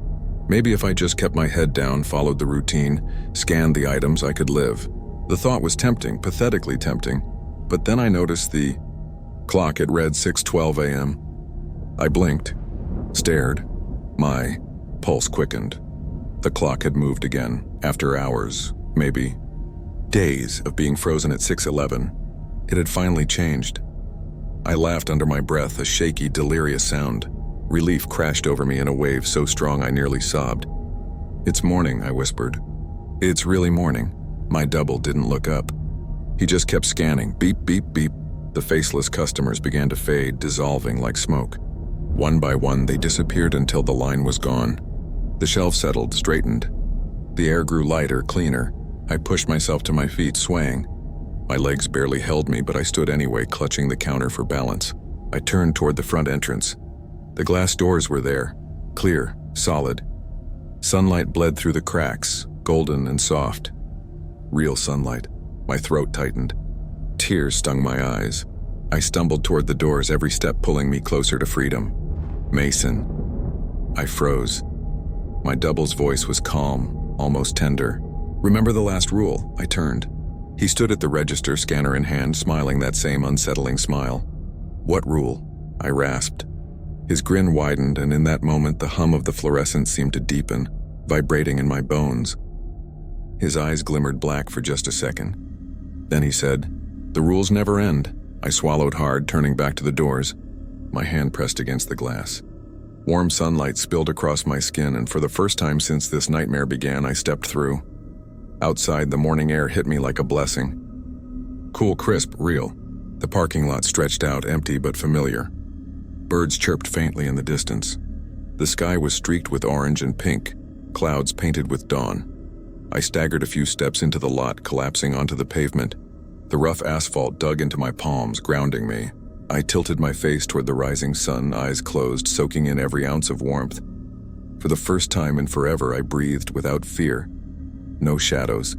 Maybe if I just kept my head down, followed the routine, scanned the items, I could live. The thought was tempting, pathetically tempting, but then I noticed the clock. It read 6:12 a.m. I blinked, stared. My pulse quickened. The clock had moved again, after hours, maybe days of being frozen at 6:11. It had finally changed. I laughed under my breath, a shaky, delirious sound. Relief crashed over me in a wave so strong I nearly sobbed. "It's morning," I whispered. "It's really morning." My double didn't look up. He just kept scanning. Beep, beep, beep. The faceless customers began to fade, dissolving like smoke. One by one, they disappeared until the line was gone. The shelf settled, straightened. The air grew lighter, cleaner. I pushed myself to my feet, swaying. My legs barely held me, but I stood anyway, clutching the counter for balance. I turned toward the front entrance. The glass doors were there, clear, solid. Sunlight bled through the cracks, golden and soft. Real sunlight. My throat tightened. Tears stung my eyes. I stumbled toward the doors, every step pulling me closer to freedom. "Mason." I froze. My double's voice was calm, almost tender. "Remember the last rule?" I turned. He stood at the register, scanner in hand, smiling that same unsettling smile. "What rule?" I rasped. His grin widened, and in that moment the hum of the fluorescence seemed to deepen, vibrating in my bones. His eyes glimmered black for just a second. Then he said, "The rules never end." I swallowed hard, turning back to the doors. My hand pressed against the glass. Warm sunlight spilled across my skin, and for the first time since this nightmare began, I stepped through. Outside, the morning air hit me like a blessing. Cool, crisp, real. The parking lot stretched out, empty but familiar. Birds chirped faintly in the distance. The sky was streaked with orange and pink, clouds painted with dawn. I staggered a few steps into the lot, collapsing onto the pavement. The rough asphalt dug into my palms, grounding me. I tilted my face toward the rising sun, eyes closed, soaking in every ounce of warmth. For the first time in forever, I breathed without fear. No shadows.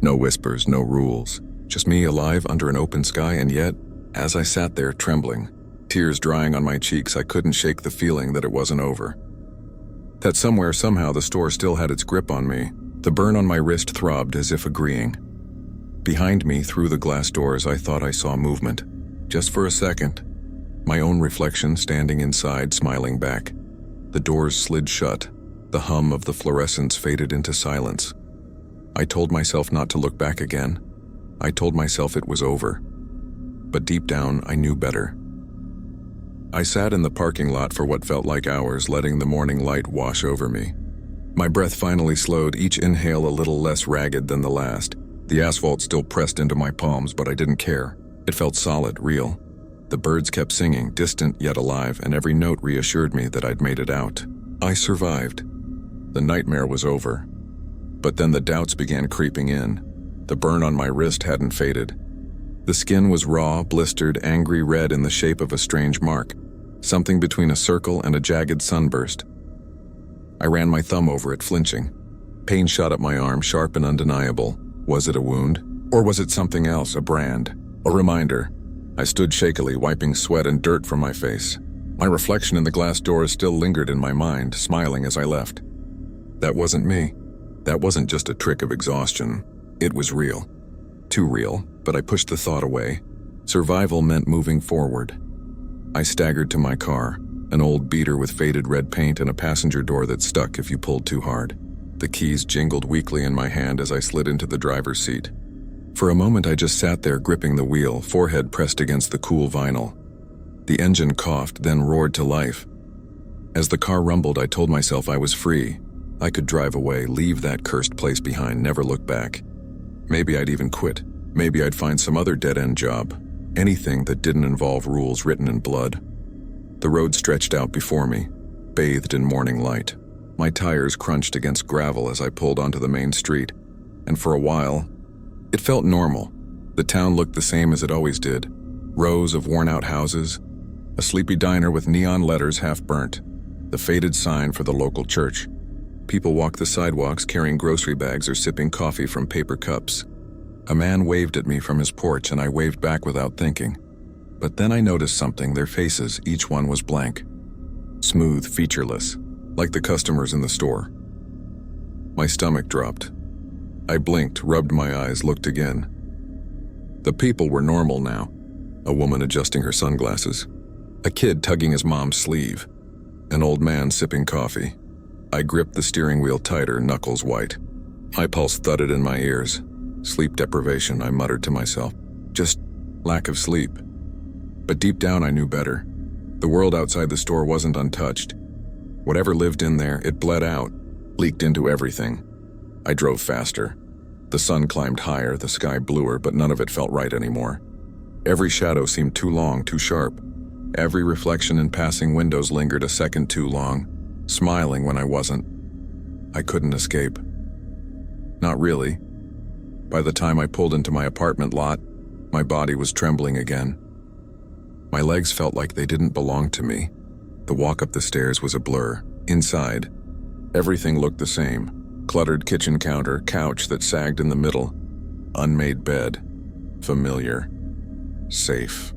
No whispers, no rules. Just me alive under an open sky, and yet, as I sat there trembling, tears drying on my cheeks, I couldn't shake the feeling that it wasn't over. That somewhere, somehow, the store still had its grip on me. The burn on my wrist throbbed as if agreeing. Behind me, through the glass doors, I thought I saw movement. Just for a second. My own reflection standing inside, smiling back. The doors slid shut. The hum of the fluorescence faded into silence. I told myself not to look back again. I told myself it was over. But deep down, I knew better. I sat in the parking lot for what felt like hours, letting the morning light wash over me. My breath finally slowed, each inhale a little less ragged than the last. The asphalt still pressed into my palms, but I didn't care. It felt solid, real. The birds kept singing, distant yet alive, and every note reassured me that I'd made it out. I survived. The nightmare was over. But then the doubts began creeping in. The burn on my wrist hadn't faded. The skin was raw, blistered, angry red in the shape of a strange mark, something between a circle and a jagged sunburst. I ran my thumb over it, flinching. Pain shot up my arm, sharp and undeniable. Was it a wound? Or was it something else, a brand? A reminder? I stood shakily, wiping sweat and dirt from my face. My reflection in the glass doors still lingered in my mind, smiling as I left. That wasn't me. That wasn't just a trick of exhaustion. It was real. Too real, but I pushed the thought away. Survival meant moving forward. I staggered to my car, an old beater with faded red paint and a passenger door that stuck if you pulled too hard. The keys jingled weakly in my hand as I slid into the driver's seat. For a moment I just sat there gripping the wheel, forehead pressed against the cool vinyl. The engine coughed, then roared to life. As the car rumbled, I told myself I was free. I could drive away, leave that cursed place behind, never look back. Maybe I'd even quit. Maybe I'd find some other dead-end job. Anything that didn't involve rules written in blood. The road stretched out before me, bathed in morning light. My tires crunched against gravel as I pulled onto the main street, and for a while, it felt normal. The town looked the same as it always did. Rows of worn-out houses, a sleepy diner with neon letters half burnt, the faded sign for the local church. People walked the sidewalks carrying grocery bags or sipping coffee from paper cups. A man waved at me from his porch and I waved back without thinking. But then I noticed something, their faces, each one was blank. Smooth, featureless, like the customers in the store. My stomach dropped. I blinked, rubbed my eyes, looked again. The people were normal now. A woman adjusting her sunglasses. A kid tugging his mom's sleeve. An old man sipping coffee. I gripped the steering wheel tighter, knuckles white. My pulse thudded in my ears. Sleep deprivation, I muttered to myself. Just lack of sleep. But deep down I knew better. The world outside the store wasn't untouched. Whatever lived in there, it bled out, leaked into everything. I drove faster. The sun climbed higher, the sky bluer, but none of it felt right anymore. Every shadow seemed too long, too sharp. Every reflection in passing windows lingered a second too long, smiling when I wasn't. I couldn't escape. Not really. By the time I pulled into my apartment lot, my body was trembling again. My legs felt like they didn't belong to me. The walk up the stairs was a blur. Inside, everything looked the same. Cluttered kitchen counter, couch that sagged in the middle. Unmade bed. Familiar. Safe.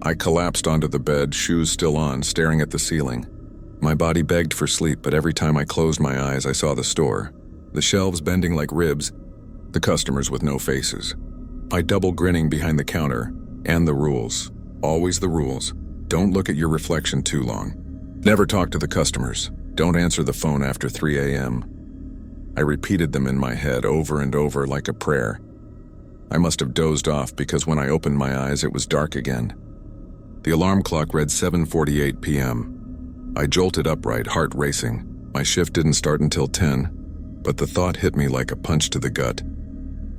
I collapsed onto the bed, shoes still on, staring at the ceiling. My body begged for sleep, but every time I closed my eyes, I saw the store. The shelves bending like ribs, the customers with no faces. I double grinning behind the counter, and the rules. Always the rules. Don't look at your reflection too long. Never talk to the customers. Don't answer the phone after 3 a.m. I repeated them in my head over and over like a prayer. I must have dozed off because when I opened my eyes, it was dark again. The alarm clock read 7:48 p.m. I jolted upright, heart racing. My shift didn't start until 10, but the thought hit me like a punch to the gut.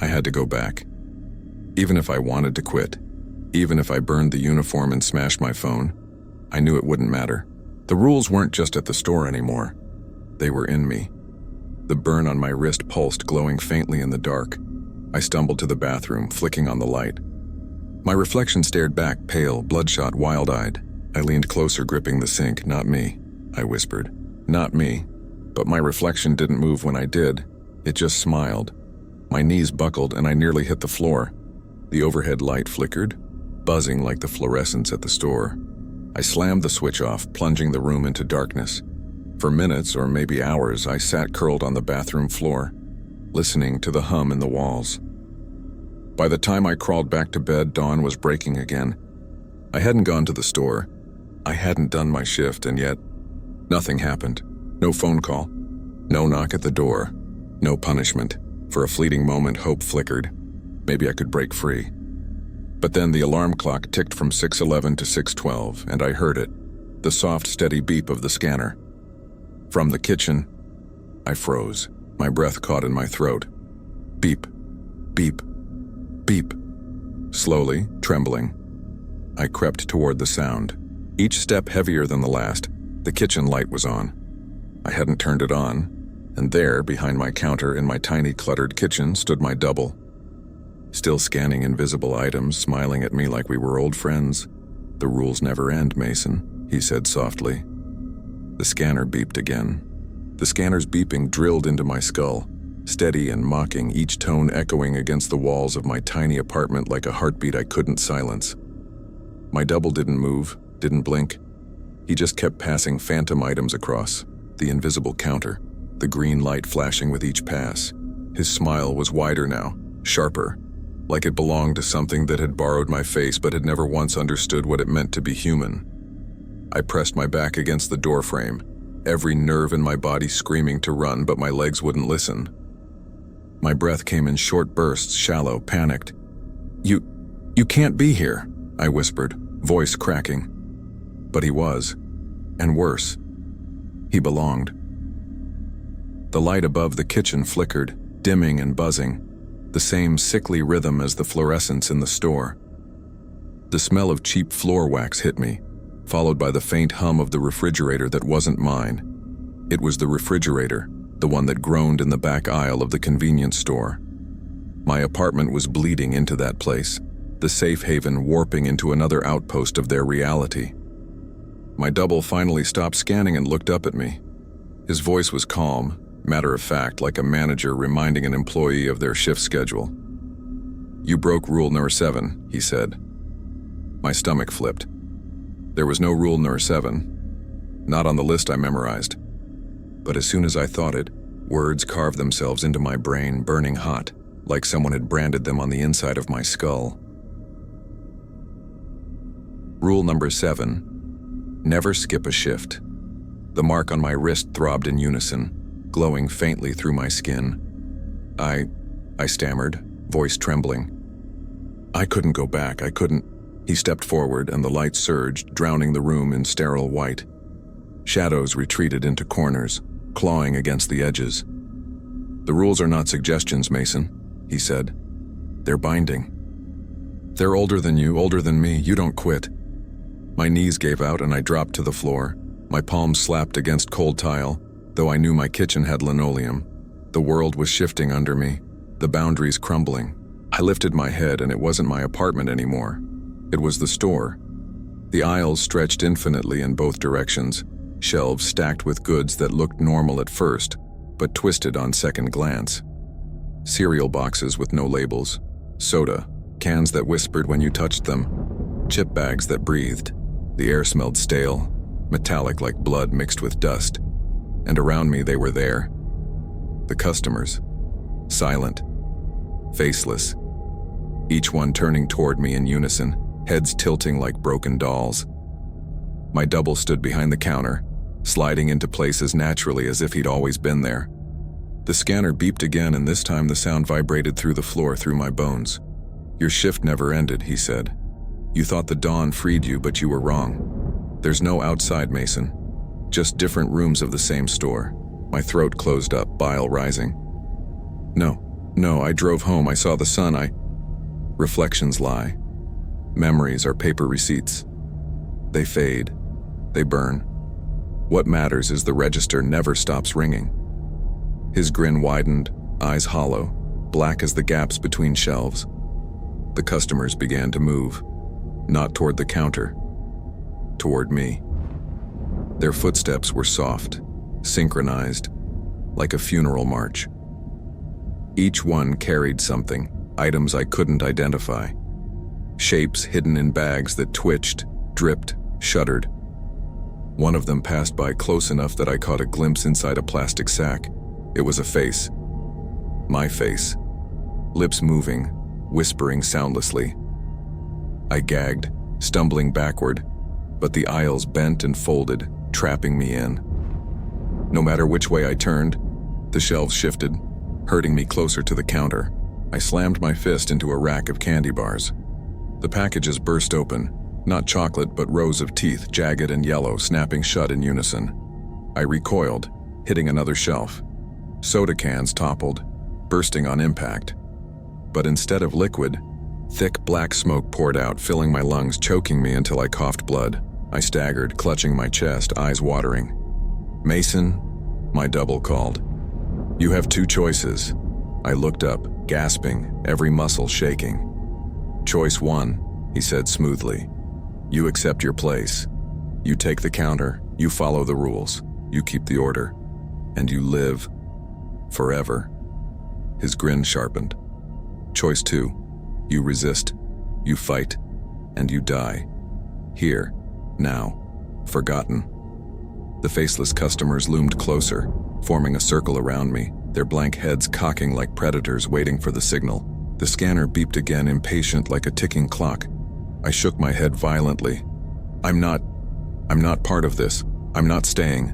I had to go back. Even if I wanted to quit, even if I burned the uniform and smashed my phone, I knew it wouldn't matter. The rules weren't just at the store anymore. They were in me. The burn on my wrist pulsed, glowing faintly in the dark. I stumbled to the bathroom, flicking on the light. My reflection stared back, pale, bloodshot, wild-eyed. I leaned closer, gripping the sink. Not me, I whispered. Not me. But my reflection didn't move when I did. It just smiled. My knees buckled and I nearly hit the floor. The overhead light flickered, buzzing like the fluorescents at the store. I slammed the switch off, plunging the room into darkness. For minutes, or maybe hours, I sat curled on the bathroom floor, listening to the hum in the walls. By the time I crawled back to bed, dawn was breaking again. I hadn't gone to the store. I hadn't done my shift, and yet nothing happened. No phone call. No knock at the door. No punishment. For a fleeting moment, hope flickered. Maybe I could break free. But then the alarm clock ticked from 6:11 to 6:12, and I heard it, the soft, steady beep of the scanner. From the kitchen, I froze, my breath caught in my throat. Beep, beep, beep. Slowly, trembling. I crept toward the sound. Each step heavier than the last. The kitchen light was on. I hadn't turned it on, and there, behind my counter in my tiny cluttered kitchen, stood my double. Still scanning invisible items, smiling at me like we were old friends. "The rules never end, Mason," he said softly. The scanner beeped again. The scanner's beeping drilled into my skull, steady and mocking, each tone echoing against the walls of my tiny apartment like a heartbeat I couldn't silence. My double didn't move, didn't blink. He just kept passing phantom items across, the invisible counter, the green light flashing with each pass. His smile was wider now, sharper, like it belonged to something that had borrowed my face but had never once understood what it meant to be human. I pressed my back against the doorframe, every nerve in my body screaming to run, but my legs wouldn't listen. My breath came in short bursts, shallow, panicked. You can't be here," I whispered, voice cracking. But he was, and worse, he belonged. The light above the kitchen flickered, dimming and buzzing, the same sickly rhythm as the fluorescents in the store. The smell of cheap floor wax hit me, followed by the faint hum of the refrigerator that wasn't mine. It was the refrigerator, the one that groaned in the back aisle of the convenience store. My apartment was bleeding into that place, the safe haven warping into another outpost of their reality. My double finally stopped scanning and looked up at me. His voice was calm, matter-of-fact, like a manager reminding an employee of their shift schedule. "You broke rule number 7, he said. My stomach flipped. There was no rule number 7, not on the list I memorized. But as soon as I thought it, words carved themselves into my brain, burning hot, like someone had branded them on the inside of my skull. Rule number 7, never skip a shift. The mark on my wrist throbbed in unison, glowing faintly through my skin. I stammered, voice trembling. I couldn't go back, I couldn't. He stepped forward and the light surged, drowning the room in sterile white. Shadows retreated into corners, clawing against the edges. "The rules are not suggestions, Mason," he said. "They're binding. They're older than you, older than me. You don't quit." My knees gave out and I dropped to the floor. My palms slapped against cold tile, though I knew my kitchen had linoleum. The world was shifting under me, the boundaries crumbling. I lifted my head and it wasn't my apartment anymore. It was the store. The aisles stretched infinitely in both directions, shelves stacked with goods that looked normal at first, but twisted on second glance. Cereal boxes with no labels, soda, cans that whispered when you touched them, chip bags that breathed. The air smelled stale, metallic like blood mixed with dust. And around me they were there. The customers, silent, faceless, each one turning toward me in unison, heads tilting like broken dolls. My double stood behind the counter, sliding into place as naturally as if he'd always been there. The scanner beeped again, and this time the sound vibrated through the floor, through my bones. "Your shift never ended," he said. "You thought the dawn freed you, but you were wrong. There's no outside, Mason. Just different rooms of the same store." My throat closed up, bile rising. No, I drove home, I saw the sun, Reflections lie. Memories are paper receipts. They fade. They burn. What matters is the register never stops ringing." His grin widened, eyes hollow, black as the gaps between shelves. The customers began to move, not toward the counter, toward me. Their footsteps were soft, synchronized, like a funeral march. Each one carried something, items I couldn't identify. Shapes hidden in bags that twitched, dripped, shuddered. One of them passed by close enough that I caught a glimpse inside a plastic sack. It was a face. My face. Lips moving, whispering soundlessly. I gagged, stumbling backward, but the aisles bent and folded, trapping me in. No matter which way I turned, the shelves shifted, herding me closer to the counter. I slammed my fist into a rack of candy bars. The packages burst open, not chocolate but rows of teeth, jagged and yellow, snapping shut in unison. I recoiled, hitting another shelf. Soda cans toppled, bursting on impact. But instead of liquid, Thick black smoke poured out, filling my lungs, choking me until I coughed blood. I staggered, clutching my chest, eyes watering. "Mason," my double called. "You have two choices." I looked up, gasping, every muscle shaking. "Choice one," he said smoothly. "You accept your place. You take the counter, you follow the rules, you keep the order, and you live forever." His grin sharpened. "Choice two, you resist, you fight, and you die. Here, now, forgotten." The faceless customers loomed closer, forming a circle around me, their blank heads cocking like predators waiting for the signal. The scanner beeped again, impatient like a ticking clock. I shook my head violently. I'm not part of this. I'm not staying."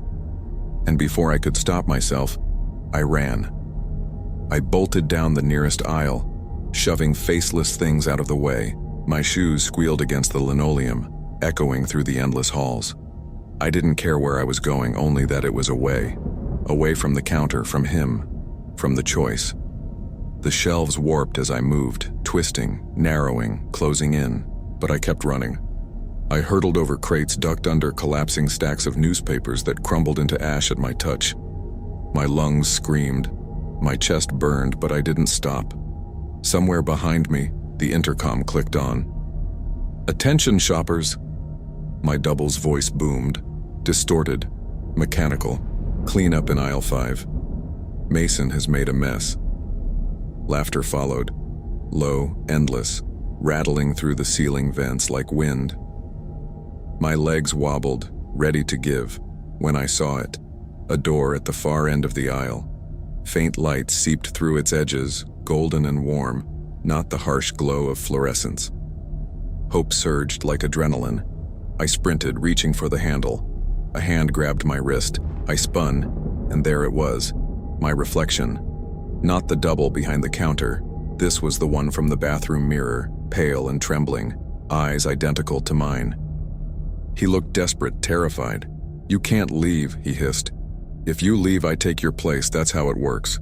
And before I could stop myself, I ran. I bolted down the nearest aisle, shoving faceless things out of the way. My shoes squealed against the linoleum, echoing through the endless halls. I didn't care where I was going, only that it was away. Away from the counter, from him, from the choice. The shelves warped as I moved, twisting, narrowing, closing in, but I kept running. I hurtled over crates, ducked under collapsing stacks of newspapers that crumbled into ash at my touch. My lungs screamed. My chest burned, but I didn't stop. Somewhere behind me, the intercom clicked on. "Attention, shoppers!" My double's voice boomed, distorted, mechanical. "Clean up in aisle 5. Mason has made a mess." Laughter followed, low, endless, rattling through the ceiling vents like wind. My legs wobbled, ready to give, when I saw it, a door at the far end of the aisle. Faint light seeped through its edges, golden and warm, not the harsh glow of fluorescence. Hope surged like adrenaline. I sprinted, reaching for the handle. A hand grabbed my wrist. I spun, and there it was, my reflection. Not the double behind the counter. This was the one from the bathroom mirror, pale and trembling, eyes identical to mine. He looked desperate, terrified. "You can't leave," he hissed. "If you leave, I take your place. That's how it works."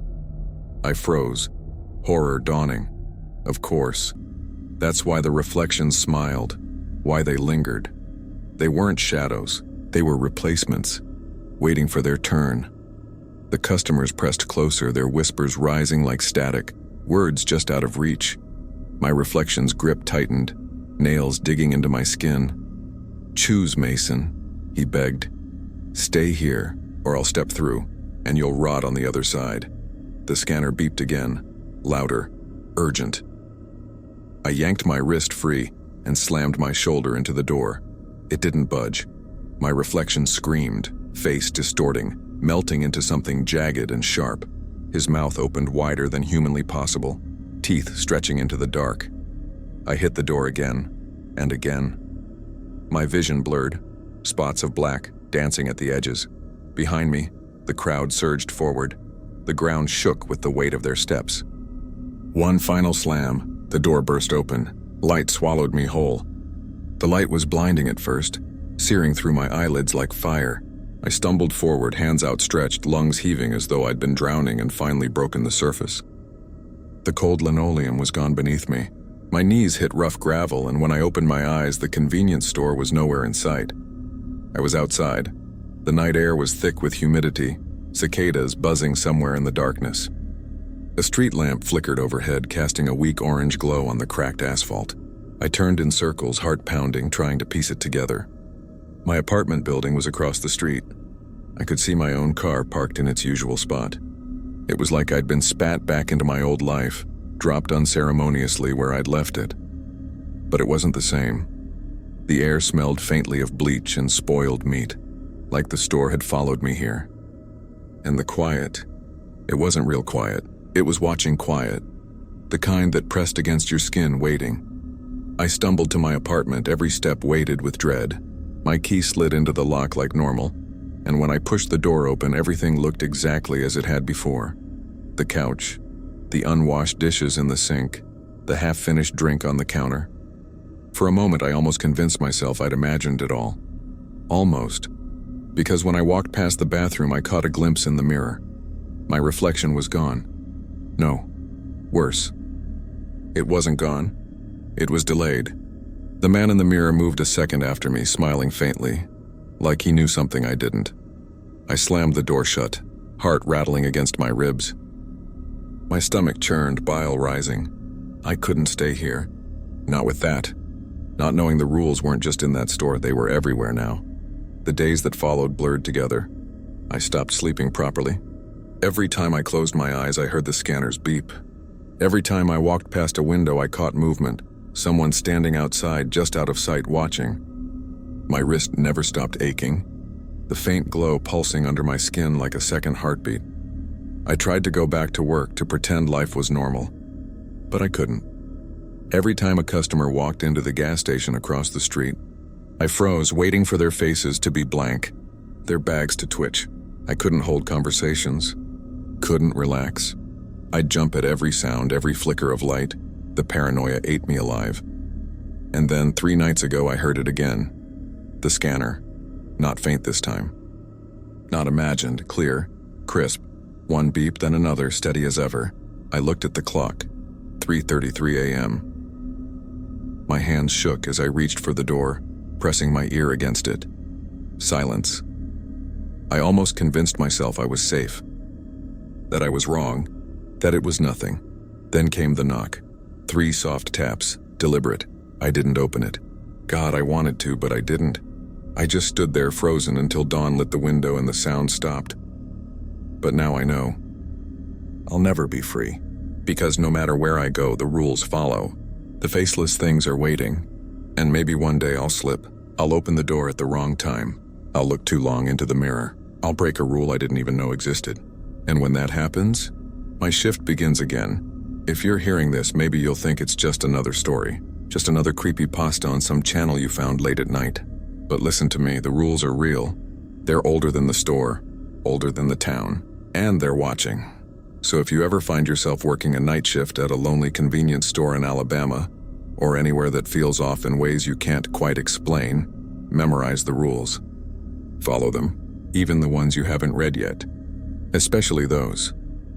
I froze, horror dawning. Of course. That's why the reflections smiled, why they lingered. They weren't shadows. They were replacements, waiting for their turn. The customers pressed closer, their whispers rising like static, words just out of reach. My reflection's grip tightened, nails digging into my skin. "Choose, Mason," he begged. "Stay here, or I'll step through, and you'll rot on the other side." The scanner beeped again, louder, urgent. I yanked my wrist free and slammed my shoulder into the door. It didn't budge. My reflection screamed, face distorting, melting into something jagged and sharp. His mouth opened wider than humanly possible, teeth stretching into the dark. I hit the door again, and again. My vision blurred, spots of black dancing at the edges. Behind me, the crowd surged forward. The ground shook with the weight of their steps. One final slam, the door burst open. Light swallowed me whole. The light was blinding at first, searing through my eyelids like fire. I stumbled forward, hands outstretched, lungs heaving as though I'd been drowning and finally broken the surface. The cold linoleum was gone beneath me. My knees hit rough gravel, and when I opened my eyes, the convenience store was nowhere in sight. I was outside. The night air was thick with humidity, cicadas buzzing somewhere in the darkness. A street lamp flickered overhead, casting a weak orange glow on the cracked asphalt. I turned in circles, heart pounding, trying to piece it together. My apartment building was across the street. I could see my own car parked in its usual spot. It was like I'd been spat back into my old life, dropped unceremoniously where I'd left it. But it wasn't the same. The air smelled faintly of bleach and spoiled meat, like the store had followed me here. And the quiet, it wasn't real quiet. It was watching quiet, the kind that pressed against your skin, waiting. I stumbled to my apartment, every step weighted with dread. My key slid into the lock like normal, and when I pushed the door open, everything looked exactly as it had before. The couch, the unwashed dishes in the sink, the half-finished drink on the counter. For a moment, I almost convinced myself I'd imagined it all. Almost. Because when I walked past the bathroom, I caught a glimpse in the mirror. My reflection was gone. No, worse. It wasn't gone. It was delayed. The man in the mirror moved a second after me, smiling faintly, like he knew something I didn't. I slammed the door shut, heart rattling against my ribs. My stomach churned, bile rising. I couldn't stay here. Not with that. Not knowing the rules weren't just in that store, they were everywhere now. The days that followed blurred together. I stopped sleeping properly. Every time I closed my eyes, I heard the scanners beep. Every time I walked past a window, I caught movement, someone standing outside, just out of sight, watching. My wrist never stopped aching, the faint glow pulsing under my skin like a second heartbeat. I tried to go back to work, to pretend life was normal, but I couldn't. Every time a customer walked into the gas station across the street, I froze, waiting for their faces to be blank, their bags to twitch. I couldn't hold conversations, couldn't relax. I'd jump at every sound, every flicker of light. The paranoia ate me alive. And then 3 nights ago, I heard it again. The scanner. Not faint this time. Not imagined, clear, crisp. One beep, then another, steady as ever. I looked at the clock. 3:33 a.m. My hands shook as I reached for the door, pressing my ear against it. Silence. I almost convinced myself I was safe, that I was wrong, that it was nothing. Then came the knock. 3 soft taps, deliberate. I didn't open it. God, I wanted to, but I didn't. I just stood there frozen until dawn lit the window and the sound stopped. But now I know. I'll never be free, because no matter where I go, the rules follow. The faceless things are waiting, and maybe one day I'll slip. I'll open the door at the wrong time. I'll look too long into the mirror. I'll break a rule I didn't even know existed. And when that happens, my shift begins again. If you're hearing this, maybe you'll think it's just another story, just another creepypasta on some channel you found late at night. But listen to me, the rules are real. They're older than the store, older than the town, and they're watching. So if you ever find yourself working a night shift at a lonely convenience store in Alabama, or anywhere that feels off in ways you can't quite explain, memorize the rules. Follow them, even the ones you haven't read yet. Especially those,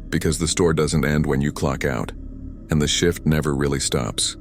because the store doesn't end when you clock out, and the shift never really stops.